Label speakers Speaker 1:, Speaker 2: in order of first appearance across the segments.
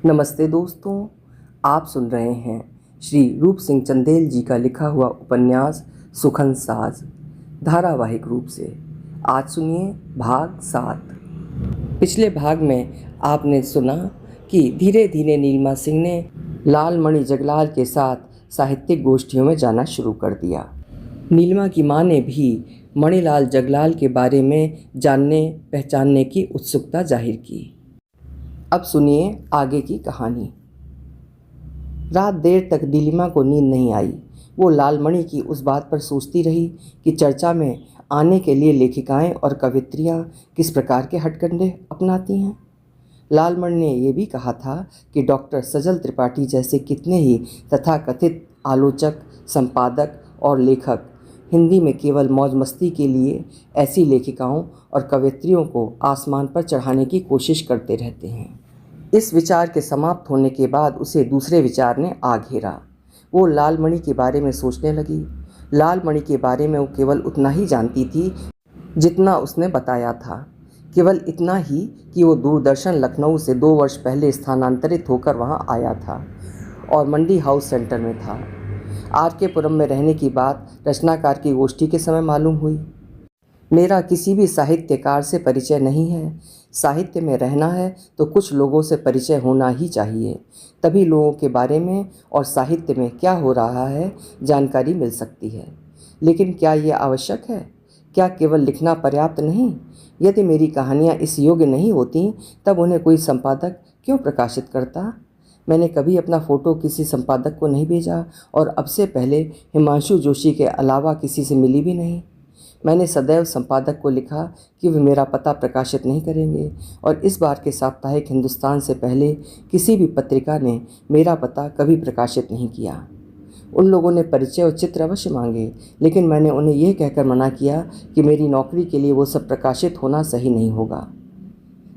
Speaker 1: नमस्ते दोस्तों, आप सुन रहे हैं श्री रूप सिंह चंदेल जी का लिखा हुआ उपन्यास सुखन साज धारावाहिक रूप से। आज सुनिए भाग 7। पिछले भाग में आपने सुना कि धीरे धीरे नीलिमा सिंह ने लालमणि जगलाल के साथ साहित्यिक गोष्ठियों में जाना शुरू कर दिया। नीलिमा की माँ ने भी मणिलाल जगलाल के बारे में जानने पहचानने की उत्सुकता जाहिर की। अब सुनिए आगे की कहानी। रात देर तक नीलिमा को नींद नहीं आई। वो लालमणि की उस बात पर सोचती रही कि चर्चा में आने के लिए लेखिकाएं और कवित्रियां किस प्रकार के हथकंडे अपनाती हैं। लालमणि ने यह भी कहा था कि डॉक्टर सजल त्रिपाठी जैसे कितने ही तथाकथित आलोचक, संपादक और लेखक हिंदी में केवल मौज मस्ती के लिए ऐसी लेखिकाओं और कवित्रियों को आसमान पर चढ़ाने की कोशिश करते रहते हैं। इस विचार के समाप्त होने के बाद उसे दूसरे विचार ने आ घेरा। वो लालमणि के बारे में सोचने लगी। लालमणि के बारे में वो केवल उतना ही जानती थी जितना उसने बताया था, केवल इतना ही कि वो दूरदर्शन लखनऊ से 2 वर्ष पहले स्थानांतरित होकर वहाँ आया था और मंडी हाउस सेंटर में था। RK पुरम में रहने की बात रचनाकार की गोष्ठी के समय मालूम हुई। मेरा किसी भी साहित्यकार से परिचय नहीं है। साहित्य में रहना है तो कुछ लोगों से परिचय होना ही चाहिए, तभी लोगों के बारे में और साहित्य में क्या हो रहा है जानकारी मिल सकती है। लेकिन क्या ये आवश्यक है? क्या केवल लिखना पर्याप्त नहीं? यदि मेरी कहानियाँ इस योग्य नहीं होती तब उन्हें कोई संपादक क्यों प्रकाशित करता? मैंने कभी अपना फ़ोटो किसी संपादक को नहीं भेजा और अब से पहले हिमांशु जोशी के अलावा किसी से मिली भी नहीं। मैंने सदैव संपादक को लिखा कि वे मेरा पता प्रकाशित नहीं करेंगे और इस बार के साप्ताहिक हिंदुस्तान से पहले किसी भी पत्रिका ने मेरा पता कभी प्रकाशित नहीं किया। उन लोगों ने परिचय और चित्र अवश्य मांगे, लेकिन मैंने उन्हें यह कहकर मना किया कि मेरी नौकरी के लिए वो सब प्रकाशित होना सही नहीं होगा।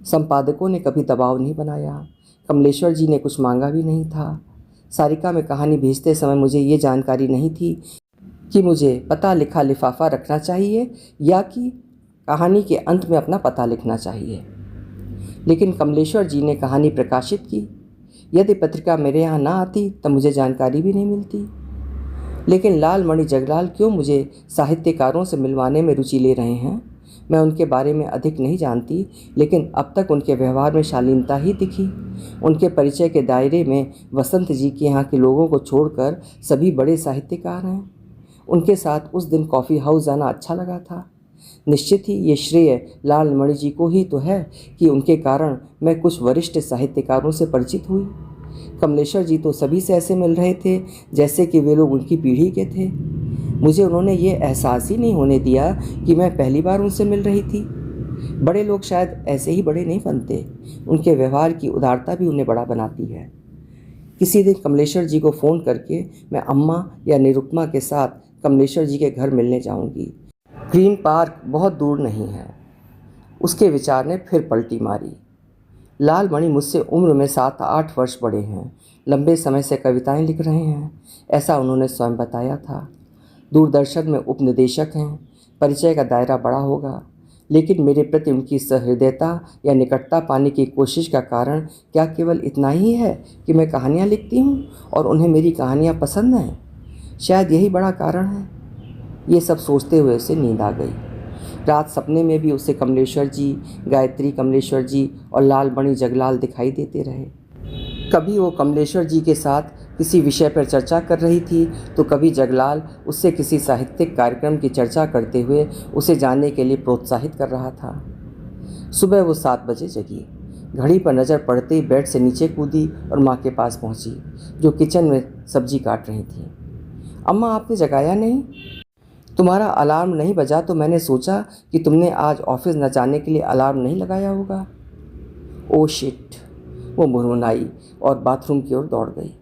Speaker 1: संपादकों ने कभी दबाव नहीं बनाया। कमलेश्वर जी ने कुछ मांगा भी नहीं था। सारिका में कहानी भेजते समय मुझे ये जानकारी नहीं थी कि मुझे पता लिखा लिफाफा रखना चाहिए या कि कहानी के अंत में अपना पता लिखना चाहिए। लेकिन कमलेश्वर जी ने कहानी प्रकाशित की। यदि पत्रिका मेरे यहाँ ना आती तब मुझे जानकारी भी नहीं मिलती। लेकिन लालमणि जगलाल क्यों मुझे साहित्यकारों से मिलवाने में रुचि ले रहे हैं? मैं उनके बारे में अधिक नहीं जानती, लेकिन अब तक उनके व्यवहार में शालीनता ही दिखी। उनके परिचय के दायरे में वसंत जी के यहाँ के लोगों को छोड़कर सभी बड़े साहित्यकार हैं। उनके साथ उस दिन कॉफ़ी हाउस जाना अच्छा लगा था। निश्चित ही ये श्रेय लालमणि जी को ही तो है कि उनके कारण मैं कुछ वरिष्ठ साहित्यकारों से परिचित हुई। कमलेश्वर जी तो सभी से ऐसे मिल रहे थे जैसे कि वे लोग उनकी पीढ़ी के थे। मुझे उन्होंने ये एहसास ही नहीं होने दिया कि मैं पहली बार उनसे मिल रही थी। बड़े लोग शायद ऐसे ही बड़े नहीं बनते। उनके व्यवहार की उदारता भी उन्हें बड़ा बनाती है। किसी दिन कमलेश्वर जी को फ़ोन करके मैं अम्मा या निरुपमा के साथ कमलेश्वर जी के घर मिलने जाऊंगी। ग्रीन पार्क बहुत दूर नहीं है। उसके विचार ने फिर पलटी मारी। लालमणि मुझसे उम्र में 7-8 वर्ष बड़े हैं। लंबे समय से कविताएं लिख रहे हैं, ऐसा उन्होंने स्वयं बताया था। दूरदर्शन में उपनिदेशक हैं। परिचय का दायरा बड़ा होगा, लेकिन मेरे प्रति उनकी सहृदयता या निकटता पाने की कोशिश का कारण क्या केवल इतना ही है कि मैं कहानियाँ लिखती हूँ और उन्हें मेरी कहानियाँ पसंद हैं? शायद यही बड़ा कारण है। ये सब सोचते हुए उसे नींद आ गई। रात सपने में भी उसे कमलेश्वर जी, गायत्री कमलेश्वर जी और लालमणि जगलाल दिखाई देते रहे। कभी वो कमलेश्वर जी के साथ किसी विषय पर चर्चा कर रही थी तो कभी जगलाल उससे किसी साहित्यिक कार्यक्रम की चर्चा करते हुए उसे जानने के लिए प्रोत्साहित कर रहा था। सुबह वो 7 बजे जगी। घड़ी पर नज़र पड़ते ही बेड से नीचे कूदी और माँ के पास पहुँची, जो किचन में सब्जी काट रही थी। अम्मा, आपने जगाया नहीं? तुम्हारा अलार्म नहीं बजा तो मैंने सोचा कि तुमने आज ऑफिस न जाने के लिए अलार्म नहीं लगाया होगा। ओ शिट, वो मुरमुराई और बाथरूम की ओर दौड़ गई।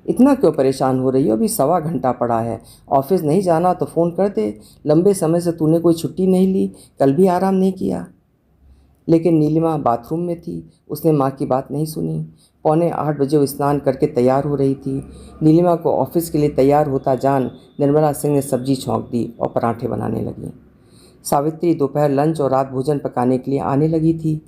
Speaker 1: इतना क्यों परेशान हो रही हो? अभी 1.25 घंटा पड़ा है। ऑफिस नहीं जाना तो फ़ोन कर दे। लंबे समय से तूने कोई छुट्टी नहीं ली, कल भी आराम नहीं किया। लेकिन नीलिमा बाथरूम में थी। उसने माँ की बात नहीं सुनी। 7:45 बजे वो स्नान करके तैयार हो रही थी। नीलिमा को ऑफिस के लिए तैयार होता जान निर्मला सिंह ने सब्जी छौंक दी और पराठे बनाने लगी। सावित्री दोपहर लंच और रात भोजन पकाने के लिए आने लगी थी।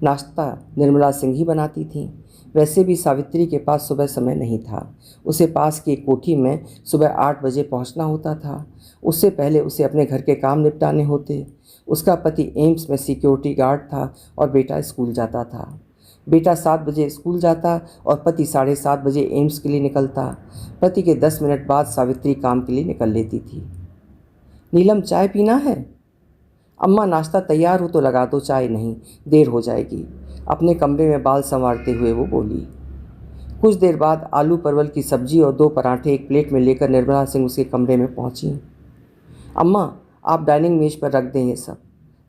Speaker 1: नाश्ता निर्मला सिंह ही बनाती थी। वैसे भी सावित्री के पास सुबह समय नहीं था। उसे पास की एक कोठी में सुबह 8 बजे पहुंचना होता था। उससे पहले उसे अपने घर के काम निपटाने होते। उसका पति एम्स में सिक्योरिटी गार्ड था और बेटा स्कूल जाता था। बेटा 7 बजे स्कूल जाता और पति 7:30 बजे एम्स के लिए निकलता। पति के 10 मिनट बाद सावित्री काम के लिए निकल लेती थी। नीलम, चाय पीना है? अम्मा, नाश्ता तैयार हो तो लगा दो, चाय नहीं, देर हो जाएगी। अपने कमरे में बाल संवारते हुए वो बोली। कुछ देर बाद आलू परवल की सब्जी और 2 पराठे एक प्लेट में लेकर निर्मला सिंह उसके कमरे में पहुंची। अम्मा, आप डाइनिंग मेज पर रख दें ये सब,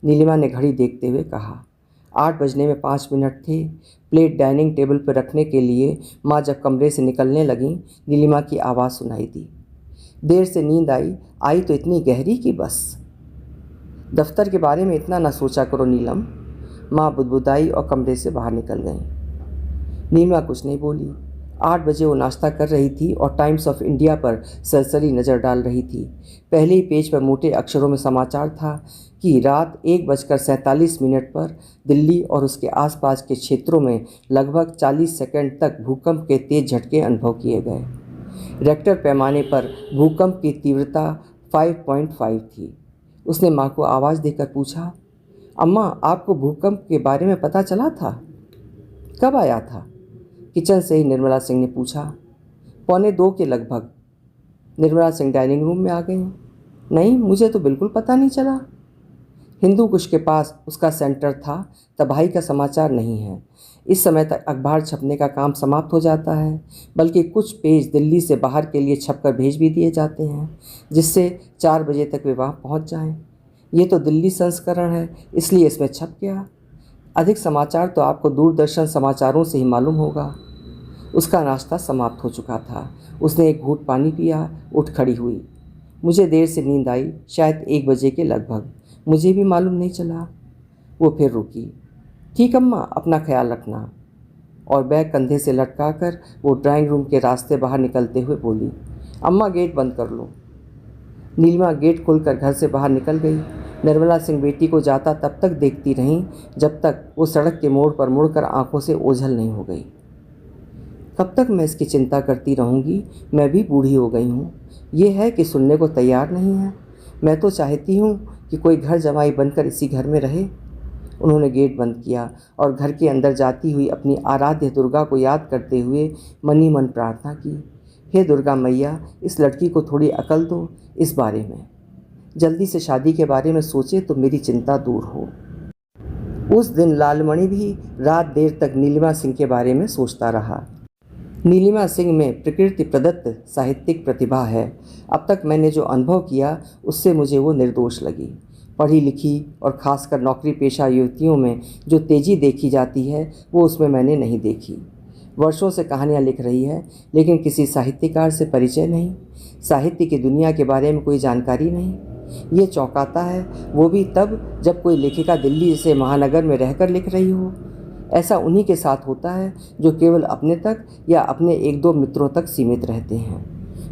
Speaker 1: नीलिमा ने घड़ी देखते हुए कहा। 8 बजने में 5 मिनट थे। प्लेट डाइनिंग टेबल पर रखने के लिए माँ जब कमरे से निकलने लगीं, नीलिमा की आवाज़ सुनाई दी। देर से नींद आई तो इतनी गहरी कि बस। दफ्तर के बारे में इतना ना सोचा करो नीलम, माँ बुदबुदाई और कमरे से बाहर निकल गईं। नीलिमा कुछ नहीं बोली। 8 बजे वो नाश्ता कर रही थी और टाइम्स ऑफ इंडिया पर सरसरी नज़र डाल रही थी। पहले ही पेज पर मोटे अक्षरों में समाचार था कि रात 1:47 पर दिल्ली और उसके आसपास के क्षेत्रों में लगभग 40 सेकंड तक भूकंप के तेज झटके अनुभव किए गए। रेक्टर पैमाने पर भूकंप की तीव्रता 5.5 थी। उसने माँ को आवाज़ देकर पूछा, अम्मा, आपको भूकंप के बारे में पता चला था? कब आया था? किचन से ही निर्मला सिंह ने पूछा। 1:45 के लगभग। निर्मला सिंह डाइनिंग रूम में आ गई। नहीं, मुझे तो बिल्कुल पता नहीं चला। हिंदू कुश के पास उसका सेंटर था। तबाही का समाचार नहीं है। इस समय तक अखबार छपने का काम समाप्त हो जाता है, बल्कि कुछ पेज दिल्ली से बाहर के लिए छपकर भेज भी दिए जाते हैं, जिससे 4 बजे तक वे वहाँ पहुँच जाएं। ये तो दिल्ली संस्करण है, इसलिए इसमें छप गया। अधिक समाचार तो आपको दूरदर्शन समाचारों से ही मालूम होगा। उसका नाश्ता समाप्त हो चुका था। उसने एक घूंट पानी पिया, उठ खड़ी हुई। मुझे देर से नींद आई, शायद 1 बजे के लगभग। मुझे भी मालूम नहीं चला। वो फिर रुकी। ठीक अम्मा, अपना ख्याल रखना। और बैग कंधे से लटकाकर वो ड्राइंग रूम के रास्ते बाहर निकलते हुए बोली, अम्मा, गेट बंद कर लो। नीलिमा गेट खोलकर घर से बाहर निकल गई। निर्मला सिंह बेटी को जाता तब तक देखती रहीं जब तक वो सड़क के मोड़ पर मुड़कर आंखों से ओझल नहीं हो गई। कब तक मैं इसकी चिंता करती रहूँगी? मैं भी बूढ़ी हो गई हूँ। ये है कि सुनने को तैयार नहीं है। मैं तो चाहती हूँ कि कोई घर जमाई बनकर इसी घर में रहे। उन्होंने गेट बंद किया और घर के अंदर जाती हुई अपनी आराध्य दुर्गा को याद करते हुए मन ही मन प्रार्थना की, हे दुर्गा मैया, इस लड़की को थोड़ी अकल दो इस बारे में। जल्दी से शादी के बारे में सोचे तो मेरी चिंता दूर हो। उस दिन लालमणि भी रात देर तक नीलिमा सिंह के बारे में सोचता रहा। नीलिमा सिंह में प्रकृति प्रदत्त साहित्यिक प्रतिभा है। अब तक मैंने जो अनुभव किया उससे मुझे वो निर्दोष लगी। पढ़ी लिखी और ख़ासकर नौकरी पेशा युवतियों में जो तेज़ी देखी जाती है वो उसमें मैंने नहीं देखी। वर्षों से कहानियाँ लिख रही है, लेकिन किसी साहित्यकार से परिचय नहीं, साहित्य की दुनिया के बारे में कोई जानकारी नहीं। ये चौंकाता है, वो भी तब जब कोई लेखिका दिल्ली जैसे महानगर में रहकर लिख रही हो। ऐसा उन्हीं के साथ होता है जो केवल अपने तक या अपने 1-2 मित्रों तक सीमित रहते हैं।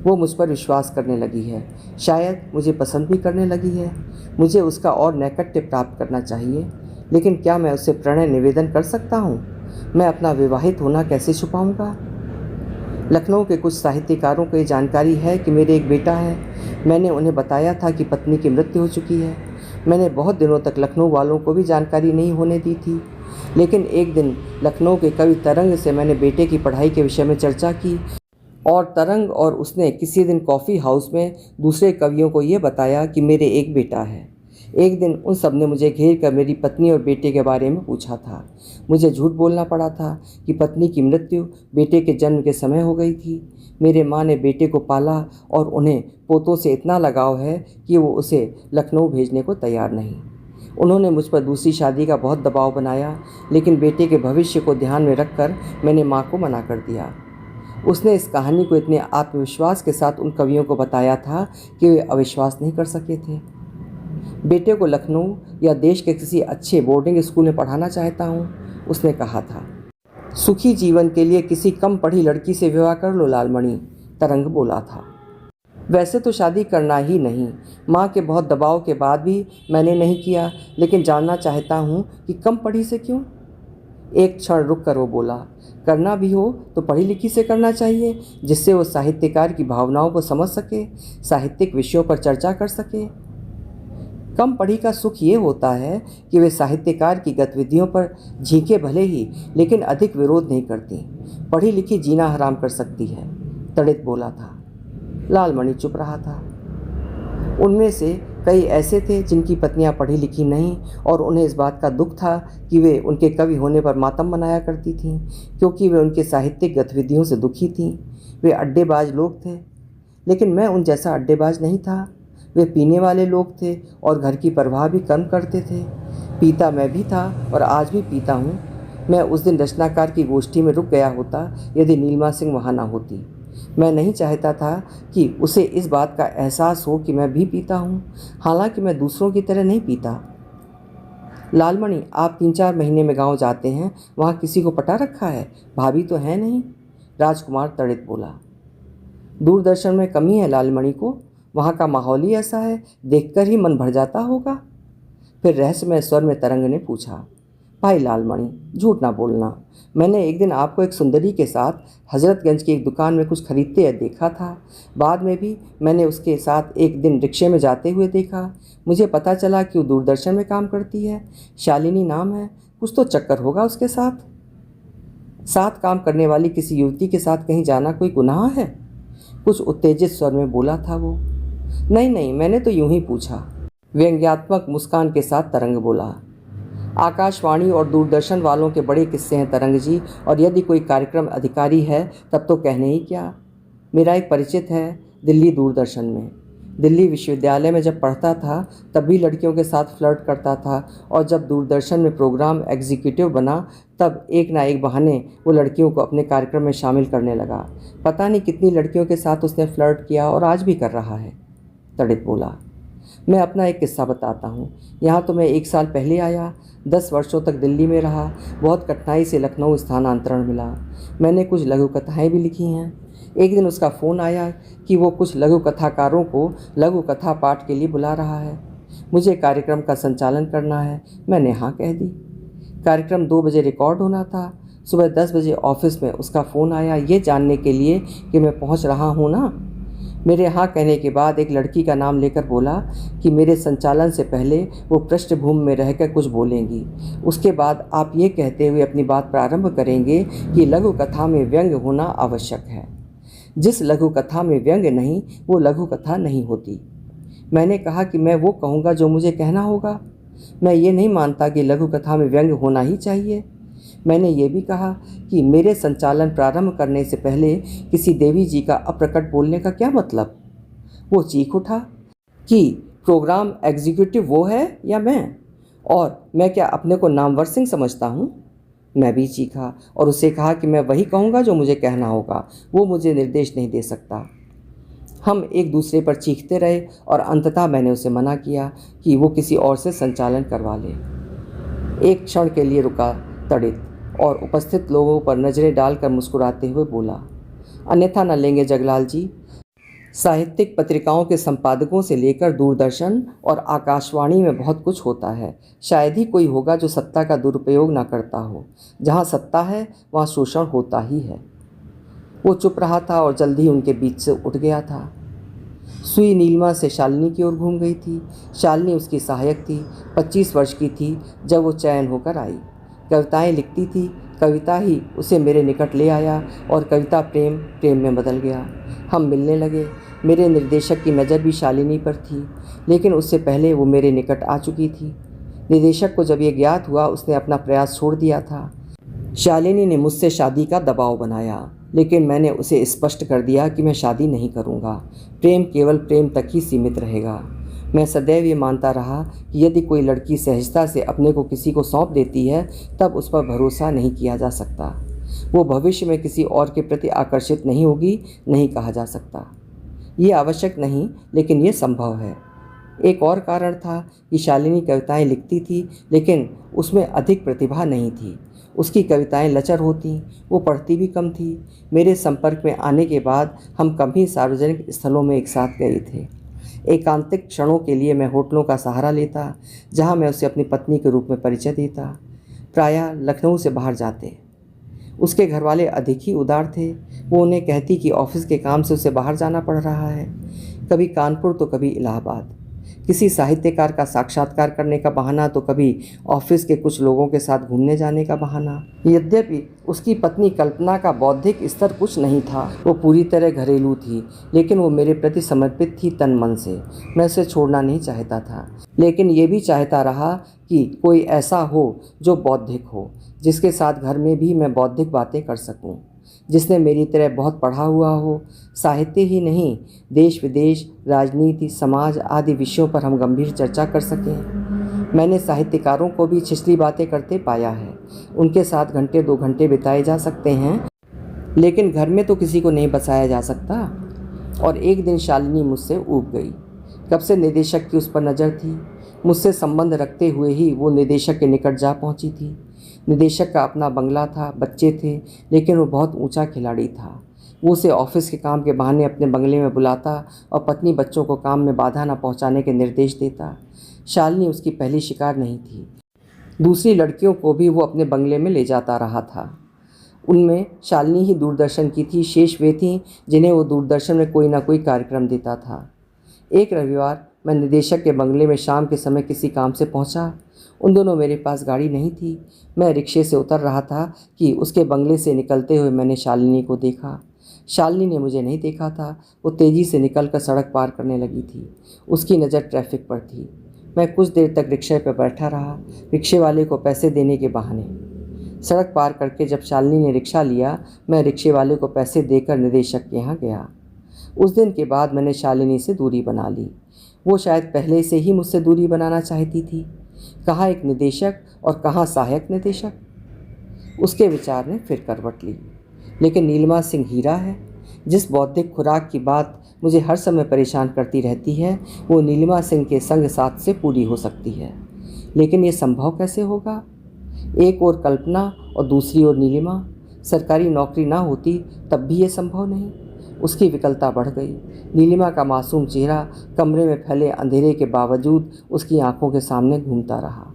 Speaker 1: वो मुझ पर विश्वास करने लगी है, शायद मुझे पसंद भी करने लगी है। मुझे उसका और नैकट्य प्राप्त करना चाहिए, लेकिन क्या मैं उससे प्रणय निवेदन कर सकता हूँ? मैं अपना विवाहित होना कैसे छुपाऊँगा? लखनऊ के कुछ साहित्यकारों को ये जानकारी है कि मेरे एक बेटा है। मैंने उन्हें बताया था कि पत्नी की मृत्यु हो चुकी है। मैंने बहुत दिनों तक लखनऊ वालों को भी जानकारी नहीं होने दी थी, लेकिन एक दिन लखनऊ के कवि तरंग से मैंने बेटे की पढ़ाई के विषय में चर्चा की और तरंग और उसने किसी दिन कॉफ़ी हाउस में दूसरे कवियों को ये बताया कि मेरे एक बेटा है। एक दिन उन सब ने मुझे घेर कर मेरी पत्नी और बेटे के बारे में पूछा था। मुझे झूठ बोलना पड़ा था कि पत्नी की मृत्यु बेटे के जन्म के समय हो गई थी। मेरे माँ ने बेटे को पाला और उन्हें पोतों से इतना लगाव है कि वो उसे लखनऊ भेजने को तैयार नहीं। उन्होंने मुझ पर दूसरी शादी का बहुत दबाव बनाया, लेकिन बेटे के भविष्य को ध्यान में रखकर मैंने माँ को मना कर दिया। उसने इस कहानी को इतने आत्मविश्वास के साथ उन कवियों को बताया था कि वे अविश्वास नहीं कर सके थे। बेटे को लखनऊ या देश के किसी अच्छे बोर्डिंग स्कूल में पढ़ाना चाहता हूँ, उसने कहा था। सुखी जीवन के लिए किसी कम पढ़ी लड़की से विवाह कर लो लालमणि, तरंग बोला था। वैसे तो शादी करना ही नहीं, माँ के बहुत दबाव के बाद भी मैंने नहीं किया, लेकिन जानना चाहता हूँ कि कम पढ़ी से क्यों। एक क्षण रुक कर वो बोला, करना भी हो तो पढ़ी लिखी से करना चाहिए, जिससे वो साहित्यकार की भावनाओं को समझ सके, साहित्यिक विषयों पर चर्चा कर सके। कम पढ़ी का सुख ये होता है कि वे साहित्यकार की गतिविधियों पर झींके भले ही, लेकिन अधिक विरोध नहीं करती। पढ़ी लिखी जीना हराम कर सकती है, तड़ित बोला था। लालमणि चुप रहा था। उनमें से कई ऐसे थे जिनकी पत्नियां पढ़ी लिखी नहीं, और उन्हें इस बात का दुख था कि वे उनके कवि होने पर मातम मनाया करती थीं, क्योंकि वे उनके साहित्यिक गतिविधियों से दुखी थीं। वे अड्डेबाज लोग थे, लेकिन मैं उन जैसा अड्डेबाज नहीं था। वे पीने वाले लोग थे और घर की परवाह भी कम करते थे। पीता मैं भी था और आज भी पीता हूँ। मैं उस दिन रचनाकार की गोष्ठी में रुक गया होता यदि नीलिमा सिंह वहाँ ना होती। मैं नहीं चाहता था कि उसे इस बात का एहसास हो कि मैं भी पीता हूँ, हालांकि मैं दूसरों की तरह नहीं पीता। लालमणि, आप 3-4 महीने में गांव जाते हैं, वहाँ किसी को पटा रखा है? भाभी तो है नहीं? राजकुमार तड़ित बोला। दूरदर्शन में कमी है लालमणि को, वहाँ का माहौल ही ऐसा है, देखकर ही मन भर जाता होगा। फिर रहस्यमय स्वर में तरंग ने पूछा, भाई लालमणि, झूठ ना बोलना। मैंने एक दिन आपको एक सुंदरी के साथ हजरतगंज की एक दुकान में कुछ खरीदते हुए देखा था। बाद में भी मैंने उसके साथ एक दिन रिक्शे में जाते हुए देखा। मुझे पता चला कि वो दूरदर्शन में काम करती है, शालिनी नाम है। कुछ तो चक्कर होगा उसके साथ काम करने वाली किसी युवती के साथ कहीं जाना कोई गुनाह है? कुछ उत्तेजित स्वर में बोला था वो। नहीं, मैंने तो यूं ही पूछा, व्यंग्यात्मक मुस्कान के साथ तरंग बोला। आकाशवाणी और दूरदर्शन वालों के बड़े किस्से हैं तरंग जी, और यदि कोई कार्यक्रम अधिकारी है तब तो कहने ही क्या। मेरा एक परिचित है दिल्ली दूरदर्शन में। दिल्ली विश्वविद्यालय में जब पढ़ता था तब भी लड़कियों के साथ फ्लर्ट करता था, और जब दूरदर्शन में प्रोग्राम एग्जीक्यूटिव बना तब एक ना एक बहाने वो लड़कियों को अपने कार्यक्रम में शामिल करने लगा। पता नहीं कितनी लड़कियों के साथ उसने फ्लर्ट किया और आज भी कर रहा है, तड़ित बोला। मैं अपना एक किस्सा बताता हूँ। यहाँ तो मैं 1 साल पहले आया, 10 वर्षों तक दिल्ली में रहा। बहुत कठिनाई से लखनऊ स्थानांतरण मिला। मैंने कुछ लघु कथाएँ भी लिखी हैं। एक दिन उसका फ़ोन आया कि वो कुछ लघु कथाकारों को लघु कथा पाठ के लिए बुला रहा है। मुझे कार्यक्रम का संचालन करना है। मैंने हाँ कह दी। कार्यक्रम 2 बजे रिकॉर्ड होना था। सुबह 10 बजे ऑफिस में उसका फ़ोन आया, ये जानने के लिए कि मैं पहुँच रहा हूँ ना। मेरे हाँ कहने के बाद एक लड़की का नाम लेकर बोला कि मेरे संचालन से पहले वो पृष्ठभूमि में रहकर कुछ बोलेंगी। उसके बाद आप ये कहते हुए अपनी बात प्रारंभ करेंगे कि लघु कथा में व्यंग्य होना आवश्यक है। जिस लघु कथा में व्यंग्य नहीं वो लघु कथा नहीं होती। मैंने कहा कि मैं वो कहूँगा जो मुझे कहना होगा। मैं ये नहीं मानता कि लघु कथा में व्यंग्य होना ही चाहिए। मैंने ये भी कहा कि मेरे संचालन प्रारंभ करने से पहले किसी देवी जी का अप्रकट बोलने का क्या मतलब। वो चीख उठा कि प्रोग्राम एग्जीक्यूटिव वो है या मैं, और मैं क्या अपने को नामवर सिंह समझता हूँ। मैं भी चीखा और उसे कहा कि मैं वही कहूँगा जो मुझे कहना होगा, वो मुझे निर्देश नहीं दे सकता। हम एक दूसरे पर चीखते रहे और अंततः मैंने उसे मना किया कि वो किसी और से संचालन करवा ले। एक क्षण के लिए रुका तड़ित और उपस्थित लोगों पर नज़रें डालकर मुस्कुराते हुए बोला, अन्यथा न लेंगे जगलाल जी। साहित्यिक पत्रिकाओं के संपादकों से लेकर दूरदर्शन और आकाशवाणी में बहुत कुछ होता है। शायद ही कोई होगा जो सत्ता का दुरुपयोग ना करता हो। जहाँ सत्ता है वहाँ शोषण होता ही है। वो चुप रहा था और जल्दी उनके बीच से उठ गया था। सुई नीलिमा से शालिनी की ओर घूम गई थी। शालिनी उसकी सहायक थी। 25 वर्ष की थी जब वो चयन होकर आई। कविताएं लिखती थी। कविता ही उसे मेरे निकट ले आया और कविता प्रेम में बदल गया। हम मिलने लगे। मेरे निर्देशक की नज़र भी शालिनी पर थी, लेकिन उससे पहले वो मेरे निकट आ चुकी थी। निर्देशक को जब ये ज्ञात हुआ उसने अपना प्रयास छोड़ दिया था। शालिनी ने मुझसे शादी का दबाव बनाया, लेकिन मैंने उसे स्पष्ट कर दिया कि मैं शादी नहीं करूँगा। प्रेम केवल प्रेम तक ही सीमित रहेगा। मैं सदैव ये मानता रहा कि यदि कोई लड़की सहजता से अपने को किसी को सौंप देती है तब उस पर भरोसा नहीं किया जा सकता। वो भविष्य में किसी और के प्रति आकर्षित नहीं होगी, नहीं कहा जा सकता। ये आवश्यक नहीं, लेकिन ये संभव है। एक और कारण था कि शालिनी कविताएं लिखती थी, लेकिन उसमें अधिक प्रतिभा नहीं थी। उसकी कविताएं लचर होती, वो पढ़ती भी कम थी। मेरे संपर्क में आने के बाद हम कम ही सार्वजनिक स्थलों में एक साथ गए थे। एकांतिक क्षणों के लिए मैं होटलों का सहारा लेता, जहाँ मैं उसे अपनी पत्नी के रूप में परिचय देता। प्रायः लखनऊ से बाहर जाते। उसके घरवाले अधिक ही उदार थे। वो उन्हें कहती कि ऑफिस के काम से उसे बाहर जाना पड़ रहा है, कभी कानपुर तो कभी इलाहाबाद, किसी साहित्यकार का साक्षात्कार करने का बहाना तो कभी ऑफिस के कुछ लोगों के साथ घूमने जाने का बहाना। यद्यपि उसकी पत्नी कल्पना का बौद्धिक स्तर कुछ नहीं था, वो पूरी तरह घरेलू थी, लेकिन वो मेरे प्रति समर्पित थी तन मन से। मैं उसे छोड़ना नहीं चाहता था, लेकिन ये भी चाहता रहा कि कोई ऐसा हो जो बौद्धिक हो, जिसके साथ घर में भी मैं बौद्धिक बातें कर सकूं, जिसने मेरी तरह बहुत पढ़ा हुआ हो। साहित्य ही नहीं, देश विदेश, राजनीति, समाज आदि विषयों पर हम गंभीर चर्चा कर सकें। मैंने साहित्यकारों को भी छिछली बातें करते पाया है। उनके साथ घंटे 2 घंटे बिताए जा सकते हैं, लेकिन घर में तो किसी को नहीं बसाया जा सकता। और एक दिन शालिनी मुझसे ऊब गई। कब से निदेशक की उस पर नज़र थी। मुझसे संबंध रखते हुए ही वो निदेशक के निकट जा पहुंची थी। निदेशक का अपना बंगला था, बच्चे थे, लेकिन वो बहुत ऊंचा खिलाड़ी था। वो उसे ऑफिस के काम के बहाने अपने बंगले में बुलाता और पत्नी बच्चों को काम में बाधा न पहुंचाने के निर्देश देता। शालिनी उसकी पहली शिकार नहीं थी। दूसरी लड़कियों को भी वो अपने बंगले में ले जाता रहा था। उनमें शालिनी ही दूरदर्शन की थी, शेष वे थीं जिन्हें वो दूरदर्शन में कोई ना कोई कार्यक्रम देता था। एक रविवार मैं निदेशक के बंगले में शाम के समय किसी काम से पहुंचा। उन दोनों मेरे पास गाड़ी नहीं थी। मैं रिक्शे से उतर रहा था कि उसके बंगले से निकलते हुए मैंने शालिनी को देखा। शालिनी ने मुझे नहीं देखा था। वो तेज़ी से निकलकर सड़क पार करने लगी थी। उसकी नज़र ट्रैफिक पर थी। मैं कुछ देर तक रिक्शे पर बैठा रहा, रिक्शे वाले को पैसे देने के बहाने। सड़क पार करके जब शालिनी ने रिक्शा लिया, मैं रिक्शे वाले को पैसे देकर निदेशक के यहाँ गया। उस दिन के बाद मैंने शालिनी से दूरी बना ली। वो शायद पहले से ही मुझसे दूरी बनाना चाहती थी। कहाँ एक निदेशक और कहाँ सहायक निदेशक। उसके विचार ने फिर करवट ली। लेकिन नीलिमा सिंह हीरा है। जिस बौद्धिक खुराक की बात मुझे हर समय परेशान करती रहती है, वो नीलिमा सिंह के संग साथ से पूरी हो सकती है। लेकिन ये संभव कैसे होगा? एक ओर कल्पना और दूसरी ओर नीलिमा। सरकारी नौकरी ना होती तब भी ये संभव नहीं। उसकी विकलता बढ़ गई। नीलिमा का मासूम चेहरा कमरे में फैले अंधेरे के बावजूद उसकी आंखों के सामने घूमता रहा।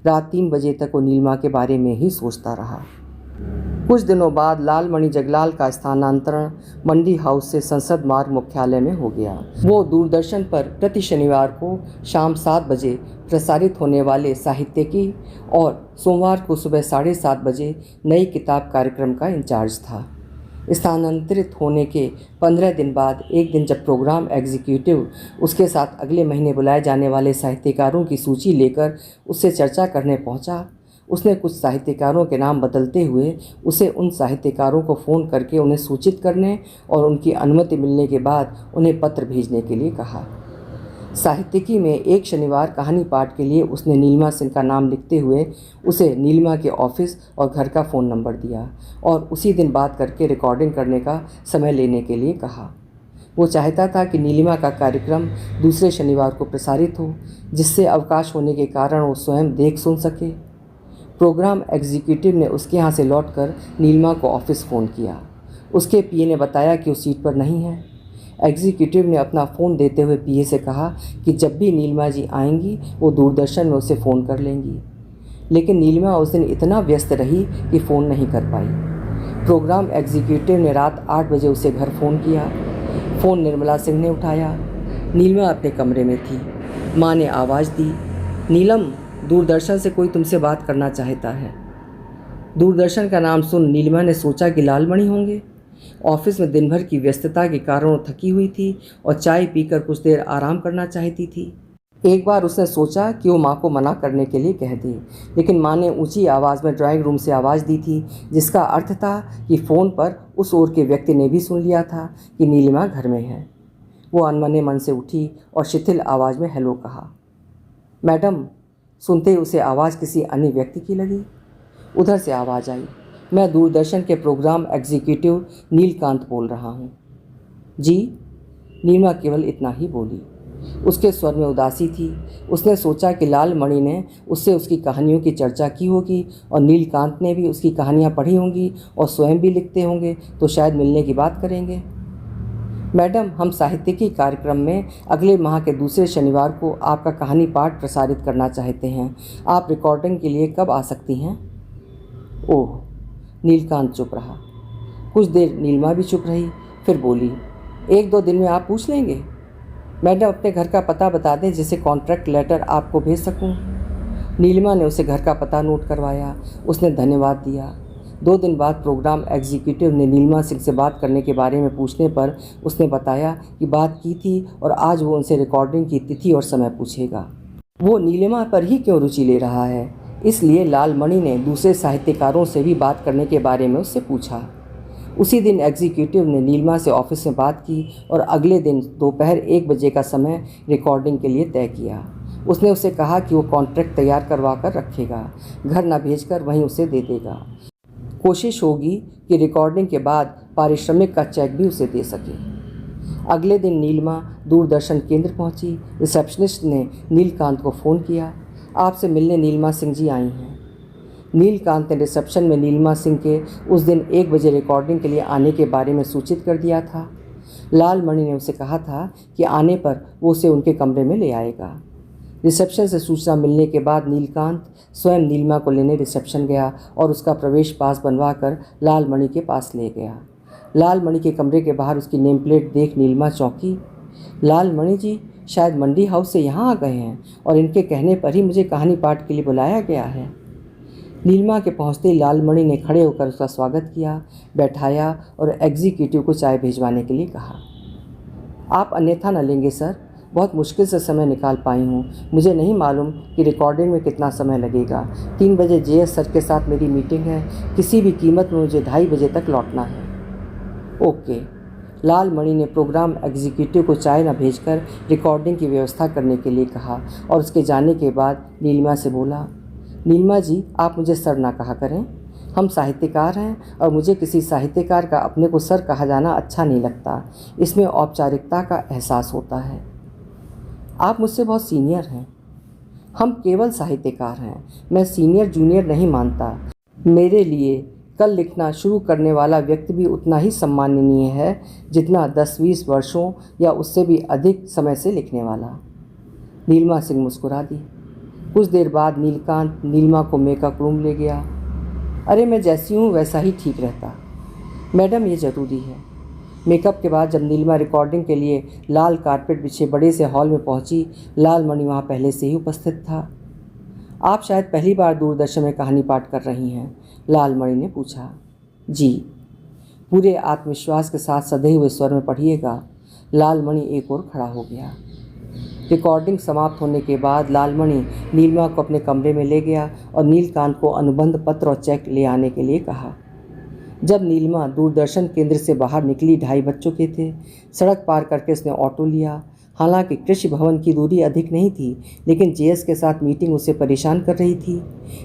Speaker 1: रात 3 बजे तक वो नीलिमा के बारे में ही सोचता रहा। कुछ दिनों बाद लालमणि जगलाल का स्थानांतरण मंडी हाउस से संसद मार्ग मुख्यालय में हो गया। वो दूरदर्शन पर प्रति शनिवार को शाम 7 बजे प्रसारित होने वाले साहित्यिकी और सोमवार को सुबह 7:30 बजे नई किताब कार्यक्रम का इंचार्ज था। स्थानांतरित होने के 15 दिन बाद एक दिन जब प्रोग्राम एग्जीक्यूटिव उसके साथ अगले महीने बुलाए जाने वाले साहित्यकारों की सूची लेकर उससे चर्चा करने पहुंचा, उसने कुछ साहित्यकारों के नाम बदलते हुए उसे उन साहित्यकारों को फ़ोन करके उन्हें सूचित करने और उनकी अनुमति मिलने के बाद उन्हें पत्र भेजने के लिए कहा। साहित्यिकी में एक शनिवार कहानी पाठ के लिए उसने नीलिमा सिंह का नाम लिखते हुए उसे नीलिमा के ऑफिस और घर का फ़ोन नंबर दिया और उसी दिन बात करके रिकॉर्डिंग करने का समय लेने के लिए कहा। वो चाहता था कि नीलिमा का कार्यक्रम दूसरे शनिवार को प्रसारित हो, जिससे अवकाश होने के कारण वो स्वयं देख सुन सके। प्रोग्राम एग्जीक्यूटिव ने उसके यहाँ से लौटकर नीलिमा को ऑफिस फ़ोन किया। उसके पीए ने बताया कि वो सीट पर नहीं है। एग्जीक्यूटिव ने अपना फ़ोन देते हुए पीए से कहा कि जब भी नीलिमा जी आएंगी वो दूरदर्शन में उसे फ़ोन कर लेंगी। लेकिन नीलिमा उस दिन इतना व्यस्त रही कि फ़ोन नहीं कर पाई। प्रोग्राम एग्जीक्यूटिव ने रात 8 बजे उसे घर फ़ोन किया। फ़ोन निर्मला सिंह ने उठाया। नीलिमा अपने कमरे में थी। माँ ने आवाज़ दी, नीलम, दूरदर्शन से कोई तुमसे बात करना चाहता है। दूरदर्शन का नाम सुन नीलिमा ने सोचा कि लालमणि होंगे। ऑफिस में दिन भर की व्यस्तता के कारण वो थकी हुई थी और चाय पीकर कुछ देर आराम करना चाहती थी। एक बार उसने सोचा कि वो माँ को मना करने के लिए कह दे, लेकिन माँ ने ऊंची आवाज़ में ड्राइंग रूम से आवाज़ दी थी, जिसका अर्थ था कि फ़ोन पर उस ओर के व्यक्ति ने भी सुन लिया था कि नीलिमा घर में है। वो अनमने मन से उठी और शिथिल आवाज़ में हेलो कहा। मैडम। सुनते ही उसे आवाज़ किसी अन्य व्यक्ति की लगी। उधर से आवाज़ आई, मैं दूरदर्शन के प्रोग्राम एग्जीक्यूटिव नीलकांत बोल रहा हूँ। जी। नीलिमा केवल इतना ही बोली। उसके स्वर में उदासी थी। उसने सोचा कि लाल मणि ने उससे उसकी कहानियों की चर्चा की होगी और नीलकांत ने भी उसकी कहानियाँ पढ़ी होंगी और स्वयं भी लिखते होंगे, तो शायद मिलने की बात करेंगे। मैडम, हम साहित्यिकी कार्यक्रम में अगले माह के दूसरे शनिवार को आपका कहानी पाठ प्रसारित करना चाहते हैं। आप रिकॉर्डिंग के लिए कब आ सकती हैं? ओह, नीलकांत चुप रहा। कुछ देर नीलिमा भी चुप रही, फिर बोली, 1-2 दिन में आप पूछ लेंगे। मैडम, अपने घर का पता बता दें जिससे कॉन्ट्रैक्ट लेटर आपको भेज सकूं। नीलिमा ने उसे घर का पता नोट करवाया। उसने धन्यवाद दिया। 2 दिन बाद प्रोग्राम एग्जीक्यूटिव ने नीलिमा सिंह से बात करने के बारे में पूछने पर उसने बताया कि बात की थी और आज वो उनसे रिकॉर्डिंग की तिथि और समय पूछेगा। वो नीलिमा पर ही क्यों रुचि ले रहा है, इसलिए लाल मणि ने दूसरे साहित्यकारों से भी बात करने के बारे में उससे पूछा। उसी दिन एग्जीक्यूटिव ने नीलिमा से ऑफिस में बात की और अगले दिन दोपहर 1 बजे का समय रिकॉर्डिंग के लिए तय किया। उसने उसे कहा कि वो कॉन्ट्रैक्ट तैयार करवा कर रखेगा, घर न भेजकर वहीं उसे दे देगा। कोशिश होगी कि रिकॉर्डिंग के बाद पारिश्रमिक का चेक भी उसे दे सके। अगले दिन नीलिमा दूरदर्शन केंद्र पहुंची। रिसेप्शनिस्ट ने नीलकांत को फ़ोन किया। आपसे मिलने नीलिमा सिंह जी आई हैं। नीलकांत ने रिसेप्शन में नीलिमा सिंह के उस दिन 1 बजे रिकॉर्डिंग के लिए आने के बारे में सूचित कर दिया था। लाल मणि ने उसे कहा था कि आने पर वो उसे उनके कमरे में ले आएगा। रिसेप्शन से सूचना मिलने के बाद नीलकांत स्वयं नीलिमा को लेने रिसेप्शन गया और उसका प्रवेश पास बनवा कर लाल मणि के पास ले गया। लाल मणि के कमरे के बाहर उसकी नेम प्लेट देख नीलिमा चौंकी। लाल मणि जी शायद मंडी हाउस से यहाँ आ गए हैं और इनके कहने पर ही मुझे कहानी पाठ के लिए बुलाया गया है। नीलिमा के पहुँचते ही लाल मणि ने खड़े होकर उसका स्वागत किया, बैठाया और एग्जीक्यूटिव को चाय भिजवाने के लिए कहा। आप अन्यथा न लेंगे सर, बहुत मुश्किल से समय निकाल पाई हूँ। मुझे नहीं मालूम कि रिकॉर्डिंग में कितना समय लगेगा। 3 बजे जेएस सर के साथ मेरी मीटिंग है। किसी भी कीमत में मुझे 2:30 बजे तक लौटना है। ओके। लाल मणि ने प्रोग्राम एग्जीक्यूटिव को चाय न भेजकर रिकॉर्डिंग की व्यवस्था करने के लिए कहा और उसके जाने के बाद नीलिमा से बोला, नीलिमा जी, आप मुझे सर ना कहा करें। हम साहित्यकार हैं और मुझे किसी साहित्यकार का अपने को सर कहा जाना अच्छा नहीं लगता। इसमें औपचारिकता का एहसास होता है। आप मुझसे बहुत सीनियर हैं। हम केवल साहित्यकार हैं। मैं सीनियर जूनियर नहीं मानता। मेरे लिए कल लिखना शुरू करने वाला व्यक्ति भी उतना ही सम्माननीय है जितना 10-20 वर्षों या उससे भी अधिक समय से लिखने वाला। नीलिमा सिंह मुस्कुरा दी। कुछ देर बाद नीलकांत नीलिमा को मेकअप रूम ले गया। अरे, मैं जैसी हूँ वैसा ही ठीक रहता। मैडम, ये ज़रूरी है। मेकअप के बाद जब नीलिमा रिकॉर्डिंग के लिए लाल कारपेट बिछे बड़े से हॉल में पहुंची, लाल मणि वहाँ पहले से ही उपस्थित था। आप शायद पहली बार दूरदर्शन में कहानी पाठ कर रही हैं? लाल मणि ने पूछा। जी। पूरे आत्मविश्वास के साथ सधे हुए स्वर में पढ़िएगा। लाल मणि एक ओर खड़ा हो गया। रिकॉर्डिंग समाप्त होने के बाद लाल मणि नीलिमा को अपने कमरे में ले गया और नीलकांत को अनुबंध पत्र और चेक ले आने के लिए कहा। जब नीलिमा दूरदर्शन केंद्र से बाहर निकली 2:30 बज चुके थे। सड़क पार करके उसने ऑटो लिया। हालांकि कृषि भवन की दूरी अधिक नहीं थी, लेकिन जेएस के साथ मीटिंग उसे परेशान कर रही थी।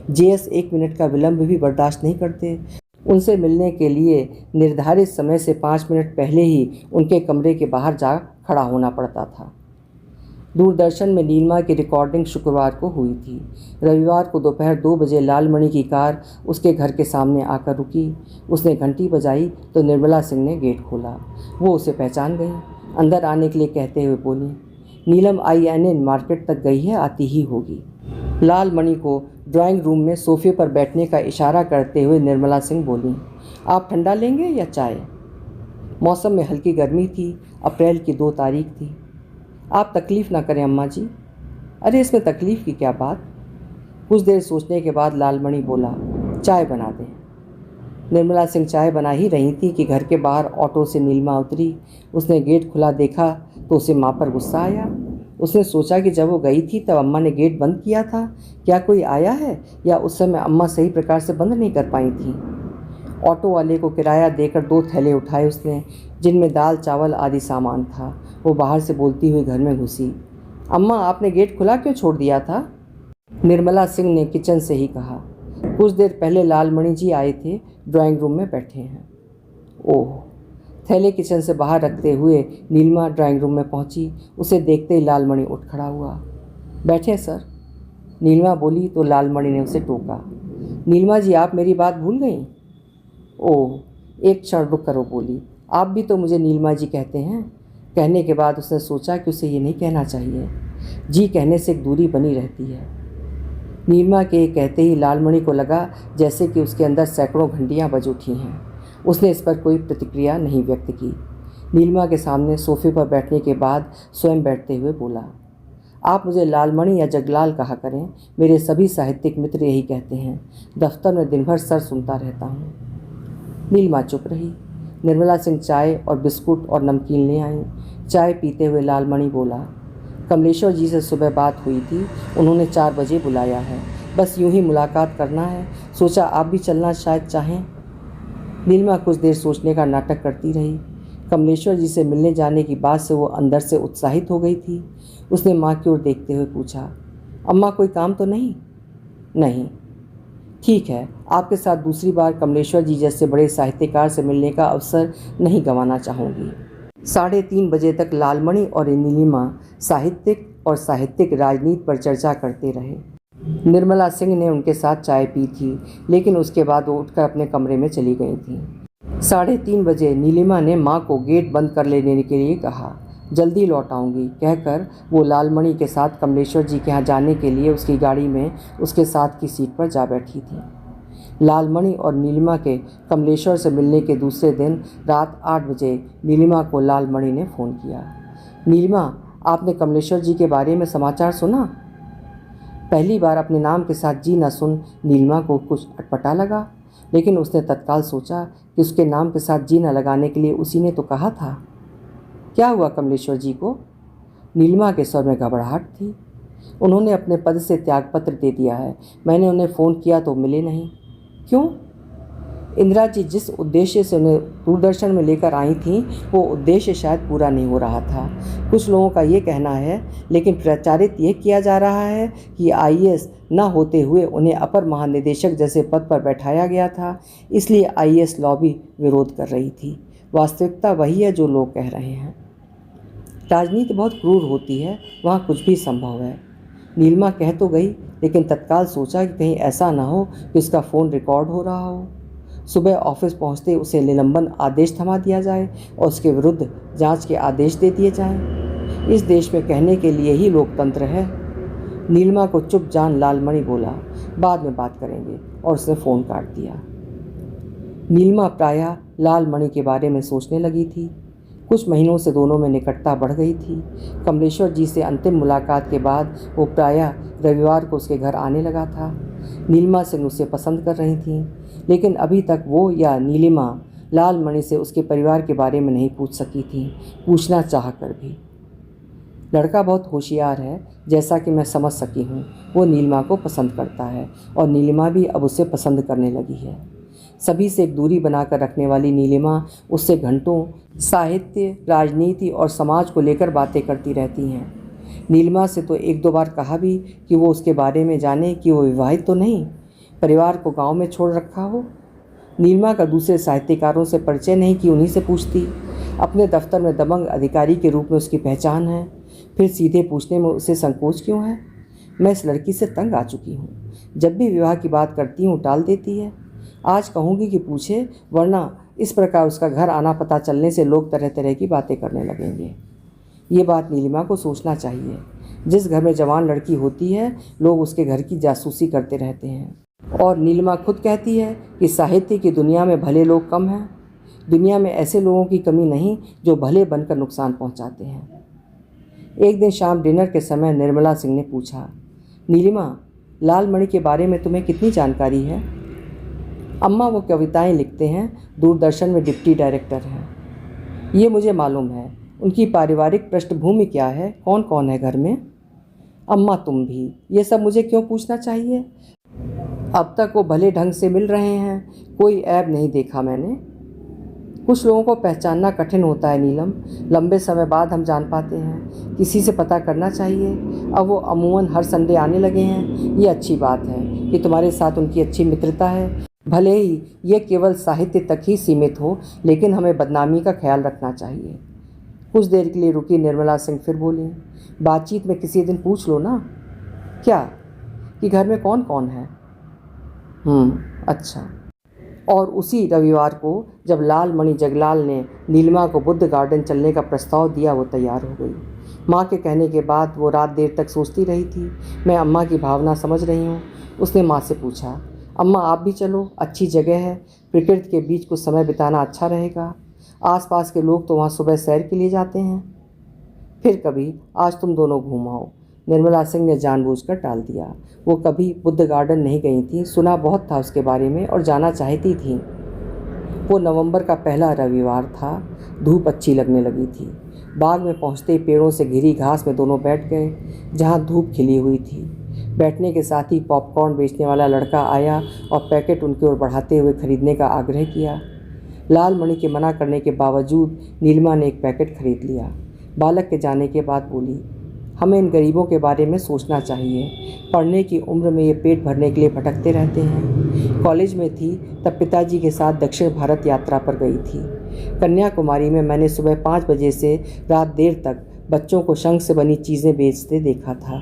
Speaker 1: जेएस 1 मिनट का विलंब भी बर्दाश्त नहीं करते। उनसे मिलने के लिए निर्धारित समय से 5 मिनट पहले ही उनके कमरे के बाहर जा खड़ा होना पड़ता था। दूरदर्शन में नीलिमा की रिकॉर्डिंग शुक्रवार को हुई थी। रविवार को दोपहर 2 बजे लाल मणि की कार उसके घर के सामने आकर रुकी। उसने घंटी बजाई तो निर्मला सिंह ने गेट खोला। वो उसे पहचान गई। अंदर आने के लिए कहते हुए बोली, नीलम INN मार्केट तक गई है, आती ही होगी। लाल मणि को ड्राइंग रूम में सोफे पर बैठने का इशारा करते हुए निर्मला सिंह बोली, आप ठंडा लेंगे या चाय? मौसम में हल्की गर्मी थी। अप्रैल की 2 तारीख थी। आप तकलीफ़ ना करें अम्मा जी। अरे, इसमें तकलीफ़ की क्या बात? कुछ देर सोचने के बाद लाल मणि बोला, चाय बना दें। निर्मला सिंह चाय बना ही रही थी कि घर के बाहर ऑटो से नीलिमा उतरी। उसने गेट खुला देखा तो उसे माँ पर गुस्सा आया। उसने सोचा कि जब वो गई थी तब अम्मा ने गेट बंद किया था। क्या कोई आया है या उस समय अम्मा सही प्रकार से बंद नहीं कर पाई थी? ऑटो वाले को किराया देकर 2 थैले उठाए उसने, जिनमें दाल चावल आदि सामान था। वो बाहर से बोलती हुई घर में घुसी। अम्मा, आपने गेट खुला क्यों छोड़ दिया था? निर्मला सिंह ने किचन से ही कहा। कुछ देर पहले लाल मणि जी आए थे, ड्राइंग रूम में बैठे हैं। ओह, थैले किचन से बाहर रखते हुए नीलिमा ड्राइंग रूम में पहुंची। उसे देखते ही लालमणि उठ खड़ा हुआ। बैठे सर, नीलिमा बोली तो लालमणि ने उसे टोका। नीलिमा जी, आप मेरी बात भूल गई? ओह, एक क्षण रुक कर वो बोली, आप भी तो मुझे नीलिमा जी कहते हैं। कहने के बाद उसने सोचा कि उसे ये नहीं कहना चाहिए। जी कहने से एक दूरी बनी रहती है। नीलिमा के कहते ही लालमणि को लगा जैसे कि उसके अंदर सैकड़ों घंटियां बज उठी हैं। उसने इस पर कोई प्रतिक्रिया नहीं व्यक्त की। नीलिमा के सामने सोफे पर बैठने के बाद स्वयं बैठते हुए बोला, आप मुझे लालमणि या जगलाल कहा करें, मेरे सभी साहित्यिक मित्र यही कहते हैं। दफ्तर में दिन भर सर सुनता रहता हूँ। नीलिमा चुप रही। निर्मला सिंह चाय और बिस्कुट और नमकीन ले आईं। चाय पीते हुए लालमणि बोला, कमलेश्वर जी से सुबह बात हुई थी, उन्होंने 4 बजे बुलाया है। बस यूं ही मुलाकात करना है, सोचा आप भी चलना शायद चाहें। नीलिमा कुछ देर सोचने का नाटक करती रही। कमलेश्वर जी से मिलने जाने की बात से वो अंदर से उत्साहित हो गई थी। उसने माँ की ओर देखते हुए पूछा, अम्मा कोई काम तो नहीं? नहीं। ठीक है, आपके साथ दूसरी बार कमलेश्वर जी जैसे बड़े साहित्यकार से मिलने का अवसर नहीं गंवाना चाहूँगी। 3:30 बजे तक लालमणि और नीलिमा साहित्यिक और साहित्यिक राजनीति पर चर्चा करते रहे। निर्मला सिंह ने उनके साथ चाय पी थी, लेकिन उसके बाद वो उठकर अपने कमरे में चली गई थी। 3:30 बजे नीलिमा ने माँ को गेट बंद कर लेने के लिए कहा। जल्दी लौट आऊँगी कहकर वो लालमणि के साथ कमलेश्वर जी के यहाँ जाने के लिए उसकी गाड़ी में उसके साथ की सीट पर जा बैठी थी। लालमणि और नीलिमा के कमलेश्वर से मिलने के दूसरे दिन रात 8 बजे नीलिमा को लालमणि ने फ़ोन किया। नीलिमा, आपने कमलेश्वर जी के बारे में समाचार सुना? पहली बार अपने नाम के साथ जी न सुन नीलिमा को कुछ अटपटा लगा, लेकिन उसने तत्काल सोचा कि उसके नाम के साथ जी न लगाने के लिए उसी ने तो कहा था। क्या हुआ कमलेश्वर जी को? नीलिमा के स्वर में घबराहट थी। उन्होंने अपने पद से त्यागपत्र दे दिया है। मैंने उन्हें फ़ोन किया तो मिले नहीं। क्यों? इंदिरा जी जिस उद्देश्य से उन्हें दूरदर्शन में लेकर आई थीं, वो उद्देश्य शायद पूरा नहीं हो रहा था। कुछ लोगों का ये कहना है, लेकिन प्रचारित ये किया जा रहा है कि आईएएस न होते हुए उन्हें अपर महानिदेशक जैसे पद पर बैठाया गया था, इसलिए आईएएस लॉबी विरोध कर रही थी। वास्तविकता वही है जो लोग कह रहे हैं। राजनीति बहुत क्रूर होती है, वहाँ कुछ भी संभव है। नीलिमा कह तो गई, लेकिन तत्काल सोचा कि कहीं ऐसा ना हो कि उसका फ़ोन रिकॉर्ड हो रहा हो। सुबह ऑफिस पहुंचते उसे निलंबन आदेश थमा दिया जाए और उसके विरुद्ध जांच के आदेश दे दिए जाएं। इस देश में कहने के लिए ही लोकतंत्र है। नीलिमा को चुप जान लालमणि बोला, बाद में बात करेंगे, और उसने फ़ोन काट दिया। नीलिमा प्रायः लालमणि के बारे में सोचने लगी थी। कुछ महीनों से दोनों में निकटता बढ़ गई थी। कमलेश्वर जी से अंतिम मुलाकात के बाद वो प्रायः रविवार को उसके घर आने लगा था। नीलिमा सिंह उसे पसंद कर रही थीं, लेकिन अभी तक वो या नीलिमा लालमणि से उसके परिवार के बारे में नहीं पूछ सकी थी, पूछना चाह कर भी। लड़का बहुत होशियार है, जैसा कि मैं समझ सकी हूँ। वो नीलिमा को पसंद करता है और नीलिमा भी अब उसे पसंद करने लगी है। सभी से एक दूरी बनाकर रखने वाली नीलिमा उससे घंटों साहित्य, राजनीति और समाज को लेकर बातें करती रहती हैं। नीलिमा से तो 1-2 बार कहा भी कि वो उसके बारे में जाने कि वो विवाहित तो नहीं, परिवार को गांव में छोड़ रखा हो। नीलिमा का दूसरे साहित्यकारों से परिचय नहीं कि उन्हीं से पूछती। अपने दफ्तर में दबंग अधिकारी के रूप में उसकी पहचान है, फिर सीधे पूछने में उसे संकोच क्यों है? मैं इस लड़की से तंग आ चुकी हूँ। जब भी विवाह की बात करती हूँ टाल देती है। आज कहूँगी कि पूछे, वरना इस प्रकार उसका घर आना पता चलने से लोग तरह तरह की बातें करने लगेंगे। ये बात नीलिमा को सोचना चाहिए। जिस घर में जवान लड़की होती है, लोग उसके घर की जासूसी करते रहते हैं। और नीलिमा खुद कहती है कि साहित्य की दुनिया में भले लोग कम हैं। दुनिया में ऐसे लोगों की कमी नहीं जो भले बनकर नुकसान पहुंचाते हैं। एक दिन शाम डिनर के समय निर्मला सिंह ने पूछा, नीलिमा, लालमणि के बारे में तुम्हें कितनी जानकारी है? अम्मा वो कविताएं लिखते हैं, दूरदर्शन में डिप्टी डायरेक्टर हैं। ये मुझे मालूम है। उनकी पारिवारिक पृष्ठभूमि क्या है, कौन कौन है घर में? अम्मा तुम भी, ये सब मुझे क्यों पूछना चाहिए? अब तक वो भले ढंग से मिल रहे हैं, कोई ऐब नहीं देखा मैंने। कुछ लोगों को पहचानना कठिन होता है नीलम, लंबे समय बाद हम जान पाते हैं। किसी से पता करना चाहिए। अब वो अमूमन हर संडे आने लगे हैं। ये अच्छी बात है कि तुम्हारे साथ उनकी अच्छी मित्रता है। भले ही ये केवल साहित्य तक ही सीमित हो, लेकिन हमें बदनामी का ख्याल रखना चाहिए। कुछ देर के लिए रुकी निर्मला सिंह फिर बोली, बातचीत में किसी दिन पूछ लो ना। क्या? कि घर में कौन कौन है? अच्छा। और उसी रविवार को जब लालमणि जगलाल ने नीलिमा को बुद्ध गार्डन चलने का प्रस्ताव दिया, वो तैयार हो गई। माँ के कहने के बाद वो रात देर तक सोचती रही थी। मैं अम्मा की भावना समझ रही हूँ। उसने माँ से पूछा, अम्मा आप भी चलो, अच्छी जगह है, प्रकृति के बीच कुछ समय बिताना अच्छा रहेगा। आसपास के लोग तो वहाँ सुबह सैर के लिए जाते हैं। फिर कभी, आज तुम दोनों घूम आओ। निर्मला सिंह ने जानबूझकर टाल दिया। वो कभी बुद्ध गार्डन नहीं गई थी, सुना बहुत था उसके बारे में और जाना चाहती थी। वो नवंबर का पहला रविवार था। धूप अच्छी लगने लगी थी। बाग में पहुंचते पेड़ों से घिरी घास में दोनों बैठ गए, जहां धूप खिली हुई थी। बैठने के साथ ही पॉपकॉर्न बेचने वाला लड़का आया और पैकेट उनकी ओर बढ़ाते हुए खरीदने का आग्रह किया। लालमणि के मना करने के बावजूद नीलिमा ने एक पैकेट खरीद लिया। बालक के जाने के बाद बोली, हमें इन गरीबों के बारे में सोचना चाहिए। पढ़ने की उम्र में ये पेट भरने के लिए भटकते रहते हैं। कॉलेज में थी तब पिताजी के साथ दक्षिण भारत यात्रा पर गई थी। कन्याकुमारी में मैंने सुबह 5 बजे से रात देर तक बच्चों को शंख से बनी चीज़ें बेचते देखा था।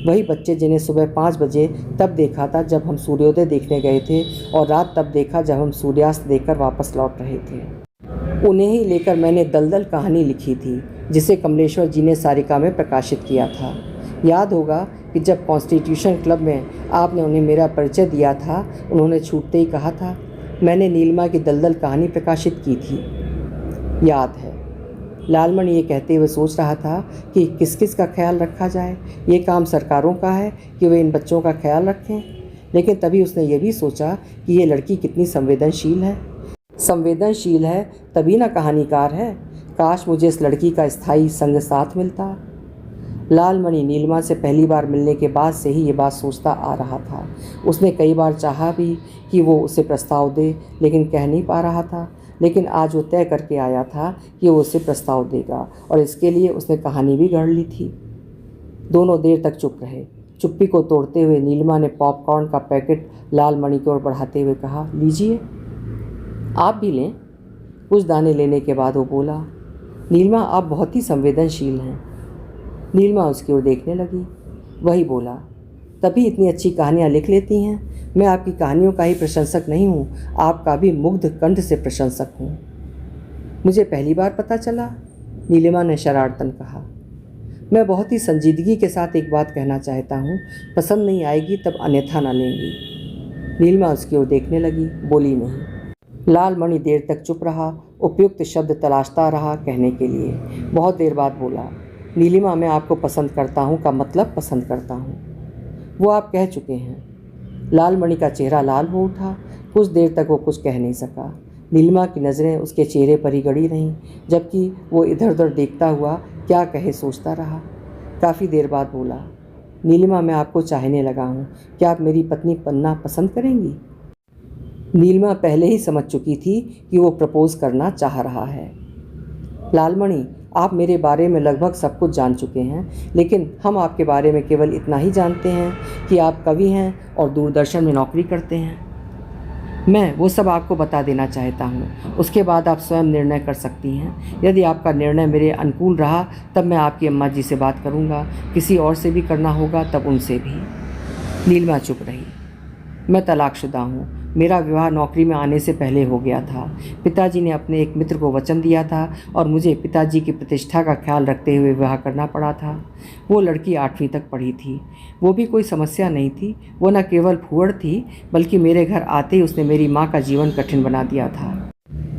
Speaker 1: वही बच्चे जिन्हें सुबह 5 बजे तब देखा था जब हम सूर्योदय देखने गए थे, और रात तब देखा जब हम सूर्यास्त देखकर वापस लौट रहे थे। उन्हें ही लेकर मैंने दलदल कहानी लिखी थी, जिसे कमलेश्वर जी ने सारिका में प्रकाशित किया था। याद होगा कि जब कॉन्स्टिट्यूशन क्लब में आपने उन्हें मेरा परिचय दिया था, उन्होंने छूटते ही कहा था, मैंने नीलिमा की दलदल कहानी प्रकाशित की थी। याद है। लालमणि ये कहते हुए सोच रहा था कि किस किस का ख्याल रखा जाए। ये काम सरकारों का है कि वे इन बच्चों का ख्याल रखें। लेकिन तभी उसने ये भी सोचा कि ये लड़की कितनी संवेदनशील है। संवेदनशील है तभी ना कहानीकार है। काश मुझे इस लड़की का स्थायी संग साथ मिलता। लालमणि नीलिमा से पहली बार मिलने के बाद से ही ये बात सोचता आ रहा था। उसने कई बार चाहा भी कि वो उसे प्रस्ताव दे, लेकिन कह नहीं पा रहा था। लेकिन आज वो तय करके आया था कि वो उसे प्रस्ताव देगा, और इसके लिए उसने कहानी भी गढ़ ली थी। दोनों देर तक चुप रहे। चुप्पी को तोड़ते हुए नीलिमा ने पॉपकॉर्न का पैकेट लालमणि की ओर बढ़ाते हुए कहा, लीजिए, आप भी लें। कुछ दाने लेने के बाद वो बोला, नीलिमा आप बहुत ही संवेदनशील हैं। नीलिमा उसकी ओर देखने लगी। वही बोला, तभी इतनी अच्छी कहानियाँ लिख लेती हैं। मैं आपकी कहानियों का ही प्रशंसक नहीं हूँ, आपका भी मुग्ध कंठ से प्रशंसक हूँ। मुझे पहली बार पता चला, नीलिमा ने शरारतन कहा। मैं बहुत ही संजीदगी के साथ एक बात कहना चाहता हूँ, पसंद नहीं आएगी तब अन्यथा न लेंगी। नीलिमा उसकी ओर देखने लगी, बोली नहीं। लालमणि देर तक चुप रहा, उपयुक्त शब्द तलाशता रहा कहने के लिए। बहुत देर बाद बोला, नीलिमा मैं आपको पसंद करता हूँ का मतलब पसंद करता हूँ। वो आप कह चुके हैं। लालमणि का चेहरा लाल हो उठा। कुछ देर तक वो कुछ कह नहीं सका। नीलिमा की नज़रें उसके चेहरे पर ही गड़ी रहीं, जबकि वो इधर उधर देखता हुआ क्या कहे सोचता रहा। काफ़ी देर बाद बोला, नीलिमा मैं आपको चाहने लगा हूँ, क्या आप मेरी पत्नी बनना पसंद करेंगी? नीलिमा पहले ही समझ चुकी थी कि वो प्रपोज करना चाह रहा है। लालमणि आप मेरे बारे में लगभग सब कुछ जान चुके हैं, लेकिन हम आपके बारे में केवल इतना ही जानते हैं कि आप कवि हैं और दूरदर्शन में नौकरी करते हैं। मैं वो सब आपको बता देना चाहता हूँ, उसके बाद आप स्वयं निर्णय कर सकती हैं। यदि आपका निर्णय मेरे अनुकूल रहा तब मैं आपकी अम्मा जी से बात करूँगा, किसी और से भी करना होगा तब उनसे भी। नीलिमा चुप रही। मैं तलाकशुदा हूँ। मेरा विवाह नौकरी में आने से पहले हो गया था। पिताजी ने अपने एक मित्र को वचन दिया था और मुझे पिताजी की प्रतिष्ठा का ख्याल रखते हुए विवाह करना पड़ा था। वो लड़की 8वीं तक पढ़ी थी। वो भी कोई समस्या नहीं थी। वो न केवल फूहड़ थी, बल्कि मेरे घर आते ही उसने मेरी माँ का जीवन कठिन बना दिया था।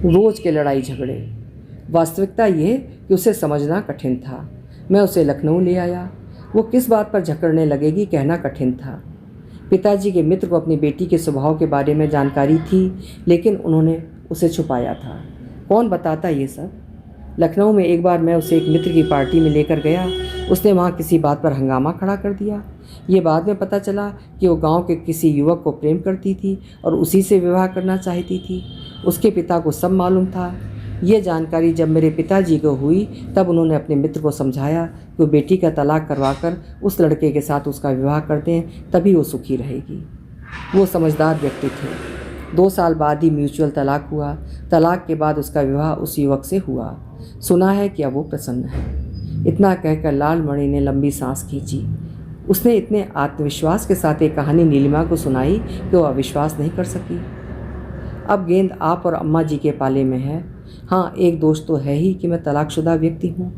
Speaker 1: रोज़ के लड़ाई झगड़े। वास्तविकता ये कि उसे समझना कठिन था। मैं उसे लखनऊ ले आया। वो किस बात पर झगड़ने लगेगी कहना कठिन था। पिताजी के मित्र को अपनी बेटी के स्वभाव के बारे में जानकारी थी, लेकिन उन्होंने उसे छुपाया था। कौन बताता ये सब? लखनऊ में एक बार मैं उसे एक मित्र की पार्टी में लेकर गया। उसने वहाँ किसी बात पर हंगामा खड़ा कर दिया। ये बाद में पता चला कि वो गांव के किसी युवक को प्रेम करती थी और उसी से विवाह करना चाहती थी। उसके पिता को सब मालूम था। ये जानकारी जब मेरे पिताजी को हुई तब उन्होंने अपने मित्र को समझाया कि वो बेटी का तलाक करवाकर उस लड़के के साथ उसका विवाह कर दें, तभी वो सुखी रहेगी। वो समझदार व्यक्ति थे। 2 साल बाद ही म्यूचुअल तलाक हुआ। तलाक के बाद उसका विवाह उस युवक से हुआ। सुना है कि अब वो प्रसन्न है। इतना कहकर लालमणि ने लंबी सांस खींची। उसने इतने आत्मविश्वास के साथ एक कहानी नीलिमा को सुनाई कि वो अविश्वास नहीं कर सकी। अब गेंद आप और अम्मा जी के पाले में है। हाँ, एक दोष तो है ही कि मैं तलाकशुदा व्यक्ति हूँ।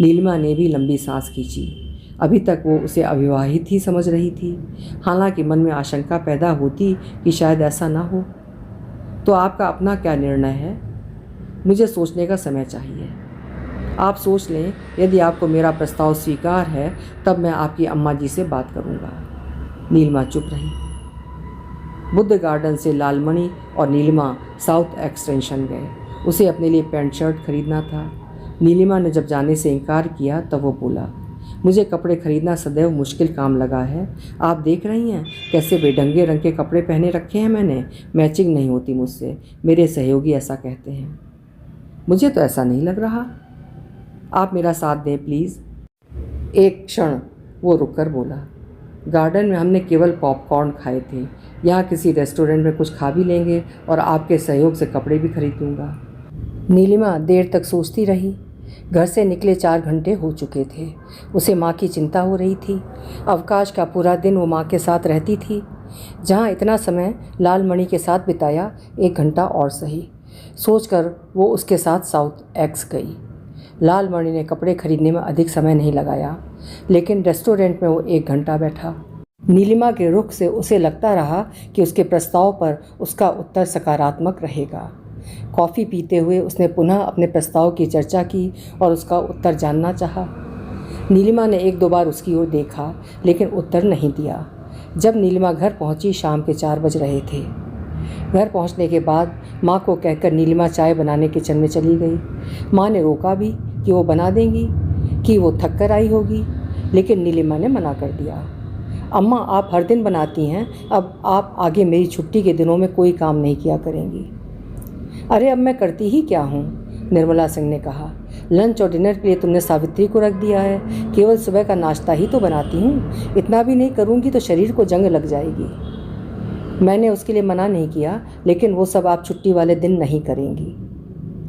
Speaker 1: नीलिमा ने भी लंबी सांस खींची। अभी तक वो उसे अविवाहित ही समझ रही थी। हालांकि मन में आशंका पैदा होती कि शायद ऐसा ना हो। तो आपका अपना क्या निर्णय है? मुझे सोचने का समय चाहिए। आप सोच लें। यदि आपको मेरा प्रस्ताव स्वीकार है तब मैं आपकी अम्मा जी से बात करूँगा। नीलिमा चुप रही। बुद्ध गार्डन से लालमणि और नीलिमा साउथ एक्सटेंशन गए। उसे अपने लिए पैंट शर्ट खरीदना था। नीलिमा ने जब जाने से इनकार किया तब वो बोला, मुझे कपड़े खरीदना सदैव मुश्किल काम लगा है। आप देख रही हैं कैसे बेढंगे रंग के कपड़े पहने रखे हैं मैंने। मैचिंग नहीं होती मुझसे। मेरे सहयोगी ऐसा कहते हैं। मुझे तो ऐसा नहीं लग रहा। आप मेरा साथ दें प्लीज़। एक क्षण वो रुककर बोला, गार्डन में हमने केवल पॉपकॉर्न खाए थे। यहाँ किसी रेस्टोरेंट में कुछ खा भी लेंगे और आपके सहयोग से कपड़े भी खरीद लूँगा। नीलिमा देर तक सोचती रही। घर से निकले 4 घंटे हो चुके थे। उसे माँ की चिंता हो रही थी। अवकाश का पूरा दिन वो माँ के साथ रहती थी। जहाँ इतना समय लालमणि के साथ बिताया, 1 घंटा और सही सोचकर वो उसके साथ साउथ एक्स गई। लालमणि ने कपड़े खरीदने में अधिक समय नहीं लगाया, लेकिन रेस्टोरेंट में वो 1 घंटा बैठा। नीलिमा के रुख से उसे लगता रहा कि उसके प्रस्ताव पर उसका उत्तर सकारात्मक रहेगा। कॉफ़ी पीते हुए उसने पुनः अपने प्रस्ताव की चर्चा की और उसका उत्तर जानना चाहा। नीलिमा ने 1-2 बार उसकी ओर देखा, लेकिन उत्तर नहीं दिया। जब नीलिमा घर पहुंची, शाम के 4 बज रहे थे। घर पहुंचने के बाद माँ को कहकर नीलिमा चाय बनाने किचन में चली गई। माँ ने रोका भी कि वो बना देंगी, कि वो थक कर आई होगी, लेकिन नीलिमा ने मना कर दिया। अम्मा, आप हर दिन बनाती हैं, अब आप आगे मेरी छुट्टी के दिनों में कोई काम नहीं किया करेंगी। अरे अब मैं करती ही क्या हूँ, निर्मला सिंह ने कहा। लंच और डिनर के लिए तुमने सावित्री को रख दिया है। केवल सुबह का नाश्ता ही तो बनाती हूँ। इतना भी नहीं करूँगी तो शरीर को जंग लग जाएगी। मैंने उसके लिए मना नहीं किया, लेकिन वो सब आप छुट्टी वाले दिन नहीं करेंगी।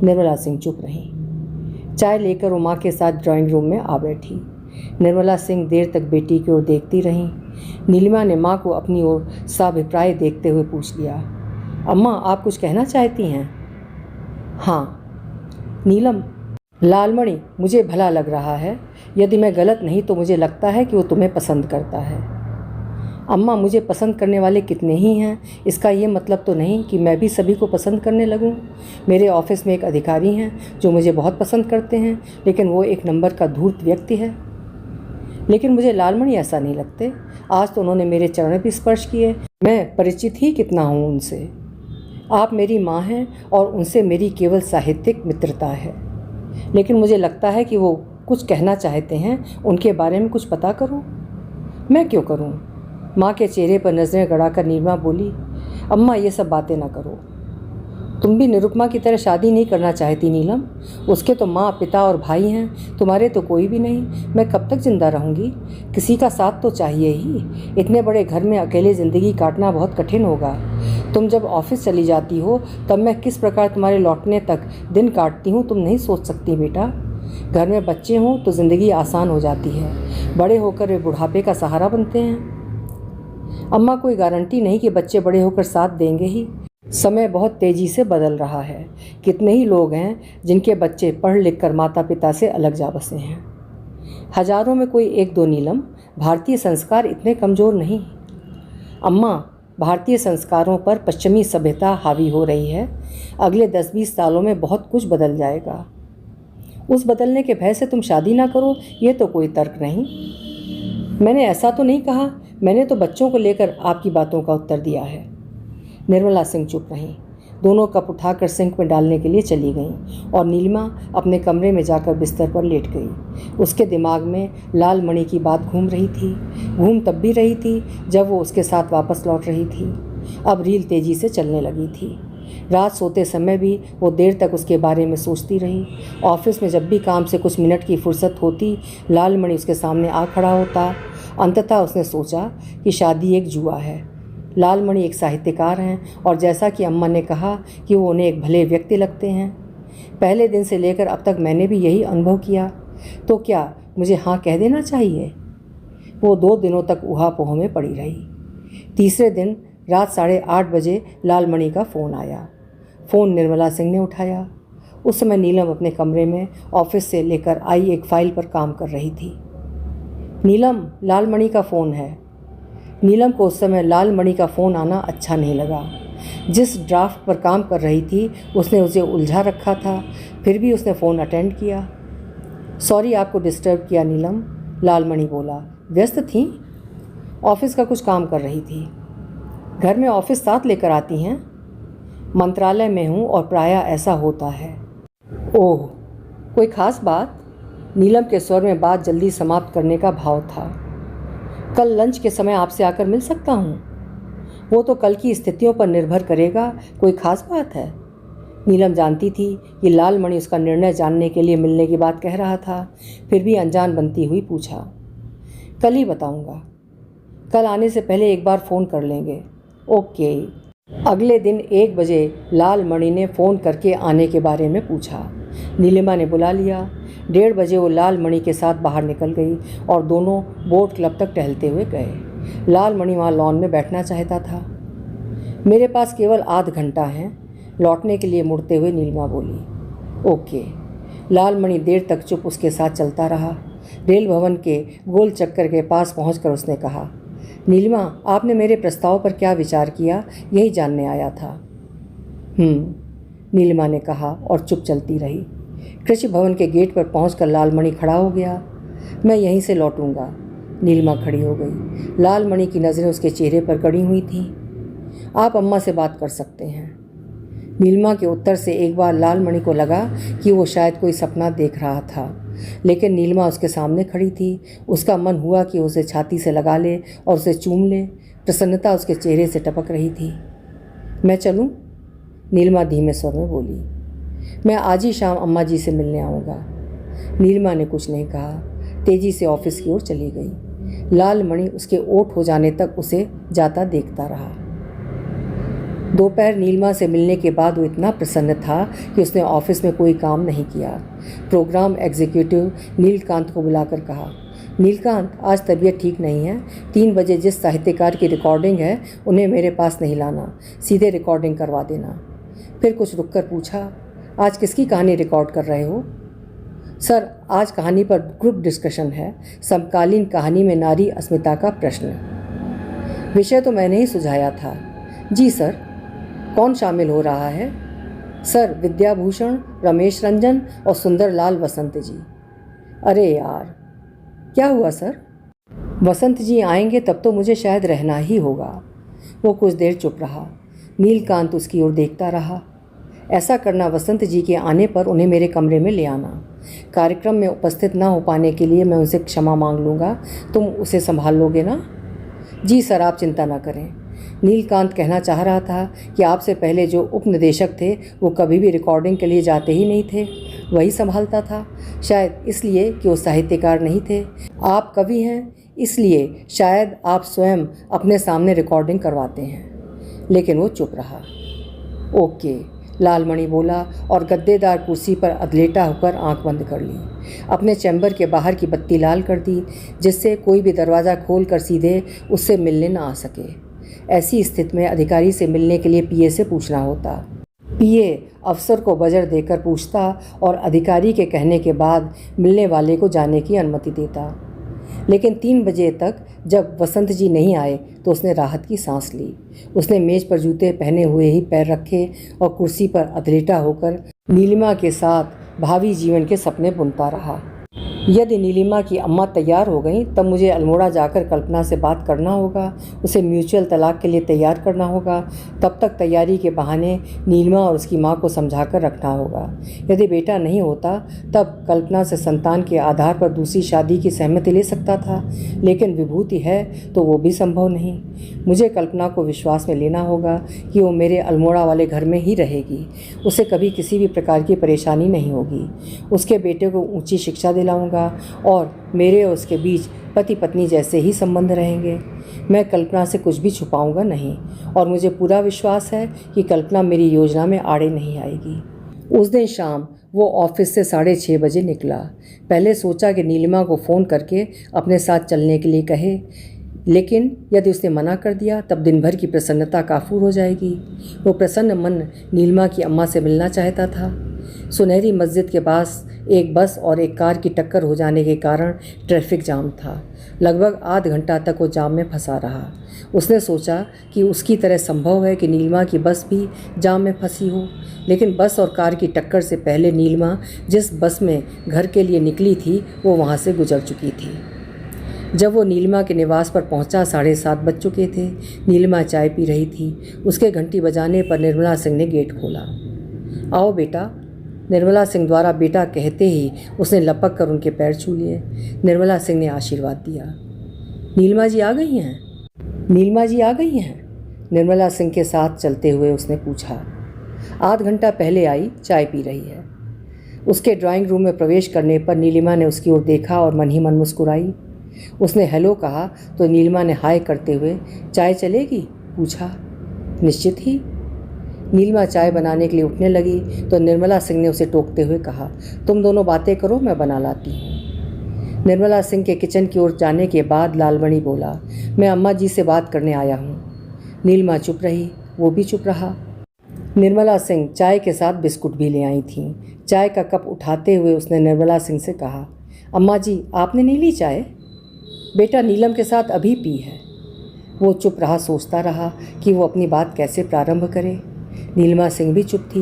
Speaker 1: निर्मला सिंह चुप रही। चाय लेकर वो माँ के साथ ड्राइंग रूम में आ बैठी। निर्मला सिंह देर तक बेटी की ओर देखती रहीं। नीलिमा ने माँ को अपनी ओर साभिप्राय देखते हुए पूछ लिया, अम्मा आप कुछ कहना चाहती हैं? हाँ। नीलम, लालमणि मुझे भला लग रहा है। यदि मैं गलत नहीं तो मुझे लगता है कि वो तुम्हें पसंद करता है। अम्मा, मुझे पसंद करने वाले कितने ही हैं। इसका ये मतलब तो नहीं कि मैं भी सभी को पसंद करने लगूं। मेरे ऑफिस में एक अधिकारी हैं जो मुझे बहुत पसंद करते हैं, लेकिन वो एक नंबर का धूर्त व्यक्ति है। लेकिन मुझे लालमणि ऐसा नहीं लगते। आज तो उन्होंने मेरे चरण भी स्पर्श किए। मैं परिचित ही कितना हूँ उनसे। आप मेरी माँ हैं और उनसे मेरी केवल साहित्यिक मित्रता है, लेकिन मुझे लगता है कि वो कुछ कहना चाहते हैं। उनके बारे में कुछ पता करो। मैं क्यों करूं? माँ के चेहरे पर नज़रें गड़ाकर नीलिमा बोली, अम्मा ये सब बातें ना करो। तुम भी निरुपमा की तरह शादी नहीं करना चाहती नीलम। उसके तो माँ, पिता और भाई हैं, तुम्हारे तो कोई भी नहीं। मैं कब तक जिंदा रहूँगी? किसी का साथ तो चाहिए ही। इतने बड़े घर में अकेले ज़िंदगी काटना बहुत कठिन होगा। तुम जब ऑफिस चली जाती हो तब मैं किस प्रकार तुम्हारे लौटने तक दिन काटती हूँ तुम नहीं सोच सकती बेटा। घर में बच्चे हों तो ज़िंदगी आसान हो जाती है। बड़े होकर वे बुढ़ापे का सहारा बनते हैं। अम्मा, कोई गारंटी नहीं कि बच्चे बड़े होकर साथ देंगे ही। समय बहुत तेज़ी से बदल रहा है। कितने ही लोग हैं जिनके बच्चे पढ़ लिख कर माता पिता से अलग जा बसे हैं। हजारों में कोई 1-2 नीलम। भारतीय संस्कार इतने कमज़ोर नहीं। अम्मा, भारतीय संस्कारों पर पश्चिमी सभ्यता हावी हो रही है। अगले 10-20 सालों में बहुत कुछ बदल जाएगा। उस बदलने के भय से तुम शादी ना करो, ये तो कोई तर्क नहीं। मैंने ऐसा तो नहीं कहा। मैंने तो बच्चों को लेकर आपकी बातों का उत्तर दिया है। निर्मला सिंह चुप रहीं। दोनों कप उठाकर सिंक में डालने के लिए चली गईं और नीलिमा अपने कमरे में जाकर बिस्तर पर लेट गई। उसके दिमाग में लालमणि की बात घूम रही थी। घूम तब भी रही थी जब वो उसके साथ वापस लौट रही थी। अब रील तेज़ी से चलने लगी थी। रात सोते समय भी वो देर तक उसके बारे में सोचती रही। ऑफिस में जब भी काम से कुछ मिनट की फुर्सत होती, लालमणि उसके सामने आ खड़ा होता। अंततः उसने सोचा कि शादी एक जुआ है।
Speaker 2: लालमणि एक साहित्यकार हैं और जैसा कि अम्मा ने कहा कि वो उन्हें एक भले व्यक्ति लगते हैं। पहले दिन से लेकर अब तक मैंने भी यही अनुभव किया। तो क्या मुझे हाँ कह देना चाहिए? वो 2 दिनों तक ऊहापोह में पड़ी रही। तीसरे दिन रात 8:30 बजे लालमणि का फ़ोन आया। फ़ोन निर्मला सिंह ने उठाया। उस समय नीलम अपने कमरे में ऑफिस से लेकर आई एक फ़ाइल पर काम कर रही थी। नीलम, लालमणि का फ़ोन है। नीलम को उस समय लालमणि का फ़ोन आना अच्छा नहीं लगा। जिस ड्राफ्ट पर काम कर रही थी उसने उसे उलझा रखा था, फिर भी उसने फ़ोन अटेंड किया। सॉरी आपको डिस्टर्ब किया नीलम, लालमणि बोला। व्यस्त थी? ऑफिस का कुछ काम कर रही थी। घर में ऑफिस साथ लेकर आती हैं? मंत्रालय में हूँ और प्रायः ऐसा होता है। ओह, कोई ख़ास बात? नीलम के स्वर में बात जल्दी समाप्त करने का भाव था। कल लंच के समय आपसे आकर मिल सकता हूँ? वो तो कल की स्थितियों पर निर्भर करेगा। कोई ख़ास बात है? नीलम जानती थी कि लालमणि उसका निर्णय जानने के लिए मिलने की बात कह रहा था, फिर भी अनजान बनती हुई पूछा। कल ही बताऊँगा। कल आने से पहले एक बार फ़ोन कर लेंगे। ओके। अगले दिन 1 बजे लालमणि ने फ़ोन करके आने के बारे में पूछा। नीलिमा ने बुला लिया। 1:30 बजे वो लालमणि के साथ बाहर निकल गई और दोनों बोट क्लब तक टहलते हुए गए। लालमणि वहाँ लॉन में बैठना चाहता था। मेरे पास केवल आध घंटा है, लौटने के लिए मुड़ते हुए नीलिमा बोली। ओके। लालमणि देर तक चुप उसके साथ चलता रहा। रेल भवन के गोल चक्कर के पास पहुंचकर उसने कहा, नीलिमा, आपने मेरे प्रस्ताव पर क्या विचार किया, यही जानने आया था। नीलिमा ने कहा और चुप चलती रही। कृषि भवन के गेट पर पहुंचकर लालमणि खड़ा हो गया। मैं यहीं से लौटूंगा। नीलिमा खड़ी हो गई। लालमणि की नज़रें उसके चेहरे पर गड़ी हुई थीं। आप अम्मा से बात कर सकते हैं। नीलिमा के उत्तर से एक बार लालमणि को लगा कि वो शायद कोई सपना देख रहा था, लेकिन नीलिमा उसके सामने खड़ी थी। उसका मन हुआ कि उसे छाती से लगा ले और उसे चूम ले। प्रसन्नता उसके चेहरे से टपक रही थी। मैं चलूं? नीलिमा धीमे स्वर में बोली। मैं आज ही शाम अम्मा जी से मिलने आऊँगा। नीलिमा ने कुछ नहीं कहा, तेज़ी से ऑफिस की ओर चली गई। लालमणि उसके ओट हो जाने तक उसे जाता देखता रहा। दोपहर नीलिमा से मिलने के बाद वो इतना प्रसन्न था कि उसने ऑफिस में कोई काम नहीं किया। प्रोग्राम एग्जीक्यूटिव नीलकांत को बुलाकर कहा, नीलकांत, आज तबीयत ठीक नहीं है। 3 बजे जिस साहित्यकार की रिकॉर्डिंग है उन्हें मेरे पास नहीं लाना, सीधे रिकॉर्डिंग करवा देना। फिर कुछ रुककर पूछा, आज किसकी कहानी रिकॉर्ड कर रहे हो? सर, आज कहानी पर ग्रुप डिस्कशन है, समकालीन कहानी में नारी अस्मिता का प्रश्न। विषय तो मैंने ही सुझाया था। जी सर। कौन शामिल हो रहा है? सर, विद्याभूषण, रमेश रंजन और सुंदरलाल वसंत जी। अरे यार, क्या हुआ सर? वसंत जी आएंगे तब तो मुझे शायद रहना ही होगा। वो कुछ देर चुप रहा। नीलकांत उसकी ओर देखता रहा। ऐसा करना, वसंत जी के आने पर उन्हें मेरे कमरे में ले आना। कार्यक्रम में उपस्थित न हो पाने के लिए मैं उनसे क्षमा मांग लूँगा। तुम उसे संभाल लोगे ना? जी सर, आप चिंता न करें। नीलकांत कहना चाह रहा था कि आपसे पहले जो उपनिदेशक थे वो कभी भी रिकॉर्डिंग के लिए जाते ही नहीं थे, वही संभालता था। शायद इसलिए कि वो साहित्यकार नहीं थे। आप कवि हैं, इसलिए शायद आप स्वयं अपने सामने रिकॉर्डिंग करवाते हैं। लेकिन वो चुप रहा। ओके, लालमणि बोला और गद्देदार कुर्सी पर अधलेटा होकर आंख बंद कर ली। अपने चैम्बर के बाहर की बत्ती लाल कर दी, जिससे कोई भी दरवाज़ा खोलकर सीधे उससे मिलने न आ सके। ऐसी स्थिति में अधिकारी से मिलने के लिए पीए से पूछना होता। पीए अफसर को बजर देकर पूछता और अधिकारी के कहने के बाद मिलने वाले को जाने की अनुमति देता। लेकिन 3 बजे तक जब वसंत जी नहीं आए तो उसने राहत की सांस ली। उसने मेज पर जूते पहने हुए ही पैर रखे और कुर्सी पर अधलेटा होकर नीलिमा के साथ भावी जीवन के सपने बुनता रहा। यदि नीलिमा की अम्मा तैयार हो गई तब मुझे अल्मोड़ा जाकर कल्पना से बात करना होगा, उसे म्यूचुअल तलाक के लिए तैयार करना होगा। तब तक तैयारी के बहाने नीलिमा और उसकी माँ को समझाकर रखना होगा। यदि बेटा नहीं होता तब कल्पना से संतान के आधार पर दूसरी शादी की सहमति ले सकता था, लेकिन विभूति है तो वो भी संभव नहीं। मुझे कल्पना को विश्वास में लेना होगा कि वो मेरे अल्मोड़ा वाले घर में ही रहेगी। उसे कभी किसी भी प्रकार की परेशानी नहीं होगी। उसके बेटे को ऊँची शिक्षा दिलाऊँगा, होगा और मेरे और उसके बीच पति पत्नी जैसे ही संबंध रहेंगे। मैं कल्पना से कुछ भी छुपाऊंगा नहीं और मुझे पूरा विश्वास है कि कल्पना मेरी योजना में आड़े नहीं आएगी। उस दिन शाम वो ऑफिस से 6:30 बजे निकला। पहले सोचा कि नीलिमा को फ़ोन करके अपने साथ चलने के लिए कहे, लेकिन यदि उसने मना कर दिया तब दिन भर की प्रसन्नता काफूर हो जाएगी। वो प्रसन्न मन नीलिमा की अम्मा से मिलना चाहता था। सुनहरी मस्जिद के पास एक बस और एक कार की टक्कर हो जाने के कारण ट्रैफिक जाम था। लगभग आध घंटा तक वो जाम में फंसा रहा। उसने सोचा कि उसकी तरह संभव है कि नीलिमा की बस भी जाम में फंसी हो, लेकिन बस और कार की टक्कर से पहले नीलिमा जिस बस में घर के लिए निकली थी वो वहाँ से गुजर चुकी थी। जब वो नीलिमा के निवास पर पहुंचा 7:30 बज चुके थे। नीलिमा चाय पी रही थी। उसके घंटी बजाने पर निर्मला सिंह ने गेट खोला। आओ बेटा। निर्मला सिंह द्वारा बेटा कहते ही उसने लपक कर उनके पैर छू लिए। निर्मला सिंह ने आशीर्वाद दिया। नीलिमा जी आ गई हैं? नीलिमा जी आ गई हैं? निर्मला सिंह के साथ चलते हुए उसने पूछा। आध घंटा पहले आई, चाय पी रही है। उसके ड्राइंग रूम में प्रवेश करने पर नीलिमा ने उसकी ओर देखा और मन ही मन मुस्कुराई। उसने हेलो कहा तो नीलिमा ने हाय करते हुए चाय चलेगी पूछा। निश्चित ही। नीलिमा चाय बनाने के लिए उठने लगी तो निर्मला सिंह ने उसे टोकते हुए कहा, तुम दोनों बातें करो, मैं बना लाती हूँ। निर्मला सिंह के किचन की ओर जाने के बाद लालमणि बोला, मैं अम्मा जी से बात करने आया हूँ। नीलिमा चुप रही, वो भी चुप रहा। निर्मला सिंह चाय के साथ बिस्कुट भी ले आई थीं। चाय का कप उठाते हुए उसने निर्मला सिंह से कहा, अम्मा जी आपने नहीं ली चाय? बेटा नीलम के साथ अभी पी है। वो चुप रहा, सोचता रहा कि वो अपनी बात कैसे प्रारंभ करे। नीलिमा सिंह भी चुप थी,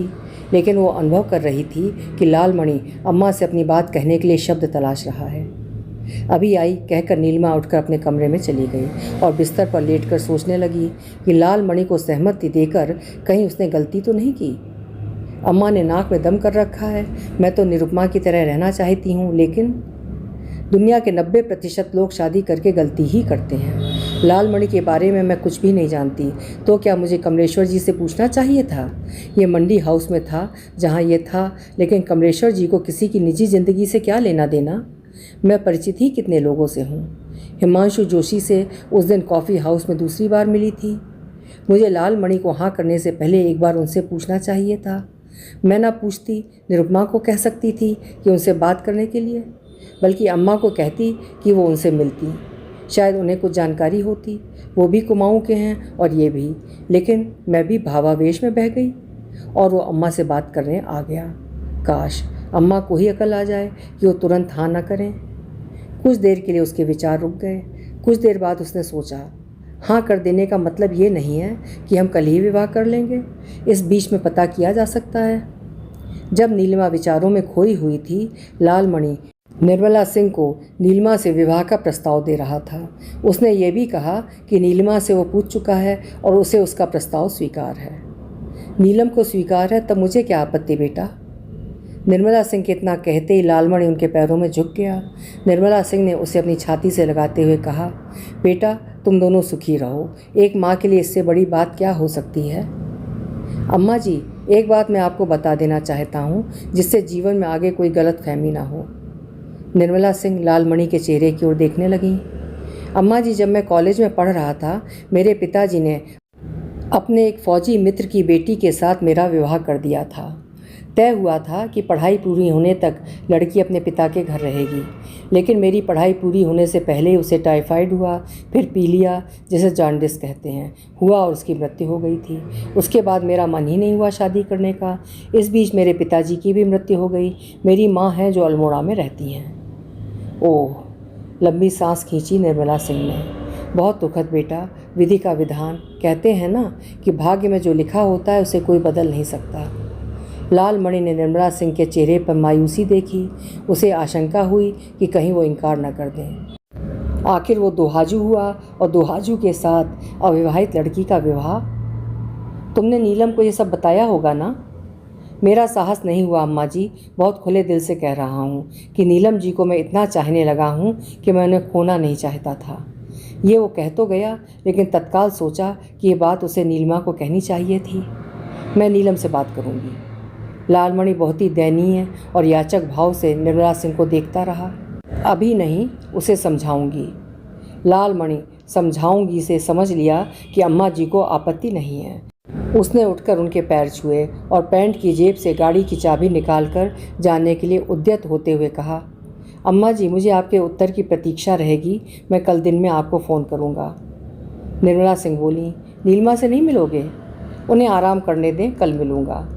Speaker 2: लेकिन वो अनुभव कर रही थी कि लालमणि अम्मा से अपनी बात कहने के लिए शब्द तलाश रहा है। अभी आई कहकर नीलिमा उठकर अपने कमरे में चली गई और बिस्तर पर लेटकर सोचने लगी कि लालमणि को सहमति देकर कहीं उसने गलती तो नहीं की। अम्मा ने नाक में दम कर रखा है। मैं तो निरुपमा की तरह रहना चाहती हूँ, लेकिन दुनिया के 90% लोग शादी करके गलती ही करते हैं। लालमणि के बारे में मैं कुछ भी नहीं जानती, तो क्या मुझे कमलेश्वर जी से पूछना चाहिए था? ये मंडी हाउस में था जहाँ ये था, लेकिन कमलेश्वर जी को किसी की निजी ज़िंदगी से क्या लेना देना? मैं परिचित ही कितने लोगों से हूँ। हिमांशु जोशी से उस दिन कॉफ़ी हाउस में दूसरी बार मिली थी। मुझे लालमणि को हाँ करने से पहले एक बार उनसे पूछना चाहिए था। मैं ना पूछती, निरुपमा को कह सकती थी कि उनसे बात करने के लिए, बल्कि अम्मा को कहती कि वो उनसे मिलती। शायद उन्हें कुछ जानकारी होती। वो भी कुमाऊँ के हैं और ये भी, लेकिन मैं भी भावावेश में बह गई और वो अम्मा से बात करने आ गया। काश अम्मा को ही अकल आ जाए कि वो तुरंत हाँ न करें। कुछ देर के लिए उसके विचार रुक गए। कुछ देर बाद उसने सोचा, हाँ कर देने का मतलब ये नहीं है कि हम कल ही विवाह कर लेंगे। इस बीच में पता किया जा सकता है। जब नीलिमा विचारों में खोई हुई थी, लालमणि निर्मला सिंह को नीलिमा से विवाह का प्रस्ताव दे रहा था। उसने ये भी कहा कि नीलिमा से वो पूछ चुका है और उसे उसका प्रस्ताव स्वीकार है। नीलम को स्वीकार है तब मुझे क्या आपत्ति बेटा? निर्मला सिंह के इतना कहते ही लालमणि उनके पैरों में झुक गया। निर्मला सिंह ने उसे अपनी छाती से लगाते हुए कहा, बेटा तुम दोनों सुखी रहो। एक माँ के लिए इससे बड़ी बात क्या हो सकती है? अम्मा जी, एक बात मैं आपको बता देना चाहता हूँ जिससे जीवन में आगे कोई गलत फहमी ना हो। निर्मला सिंह लालमणि के चेहरे की ओर देखने लगी। अम्मा जी, जब मैं कॉलेज में पढ़ रहा था, मेरे पिताजी ने अपने एक फौजी मित्र की बेटी के साथ मेरा विवाह कर दिया था। तय हुआ था कि पढ़ाई पूरी होने तक लड़की अपने पिता के घर रहेगी, लेकिन मेरी पढ़ाई पूरी होने से पहले उसे टाइफाइड हुआ, फिर पीलिया जिसे जॉन्डिस कहते हैं हुआ और उसकी मृत्यु हो गई थी। उसके बाद मेरा मन ही नहीं हुआ शादी करने का। इस बीच मेरे पिताजी की भी मृत्यु हो गई। मेरी माँ हैं जो अल्मोड़ा में रहती हैं। ओह, लंबी सांस खींची निर्मला सिंह ने। बहुत दुखद बेटा, विधि का विधान। कहते हैं ना कि भाग्य में जो लिखा होता है उसे कोई बदल नहीं सकता। लालमणि ने निर्मला सिंह के चेहरे पर मायूसी देखी। उसे आशंका हुई कि कहीं वो इनकार न कर दें। आखिर वो दुहाजू हुआ और दुहाजू के साथ अविवाहित लड़की का विवाह। तुमने नीलम को ये सब बताया होगा ना? मेरा साहस नहीं हुआ अम्मा जी। बहुत खुले दिल से कह रहा हूँ कि नीलम जी को मैं इतना चाहने लगा हूँ कि मैं उन्हें खोना नहीं चाहता था। ये वो कह तो गया, लेकिन तत्काल सोचा कि ये बात उसे नीलिमा को कहनी चाहिए थी। मैं नीलम से बात करूँगी। लालमणि बहुत ही दयनीय और याचक भाव से निर्मला सिंह को देखता रहा। अभी नहीं, उसे समझाऊंगी। लालमणि समझाऊंगी से समझ लिया कि अम्मा जी को आपत्ति नहीं है। उसने उठकर उनके पैर छुए और पैंट की जेब से गाड़ी की चाबी निकालकर जाने के लिए उद्यत होते हुए कहा, अम्मा जी, मुझे आपके उत्तर की प्रतीक्षा रहेगी। मैं कल दिन में आपको फ़ोन करूँगा। निर्मला सिंह बोली, नीलिमा से नहीं मिलोगे? उन्हें आराम करने दें, कल मिलूँगा।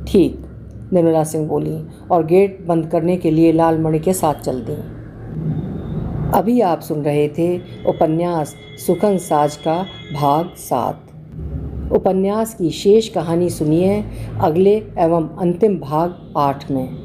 Speaker 2: ठीक, निर्मला सिंह बोली और गेट बंद करने के लिए लालमणि के साथ चल दी। अभी आप सुन रहे थे उपन्यास सुखन साज का भाग 7। उपन्यास की शेष कहानी सुनिए अगले एवं अंतिम भाग 8 में।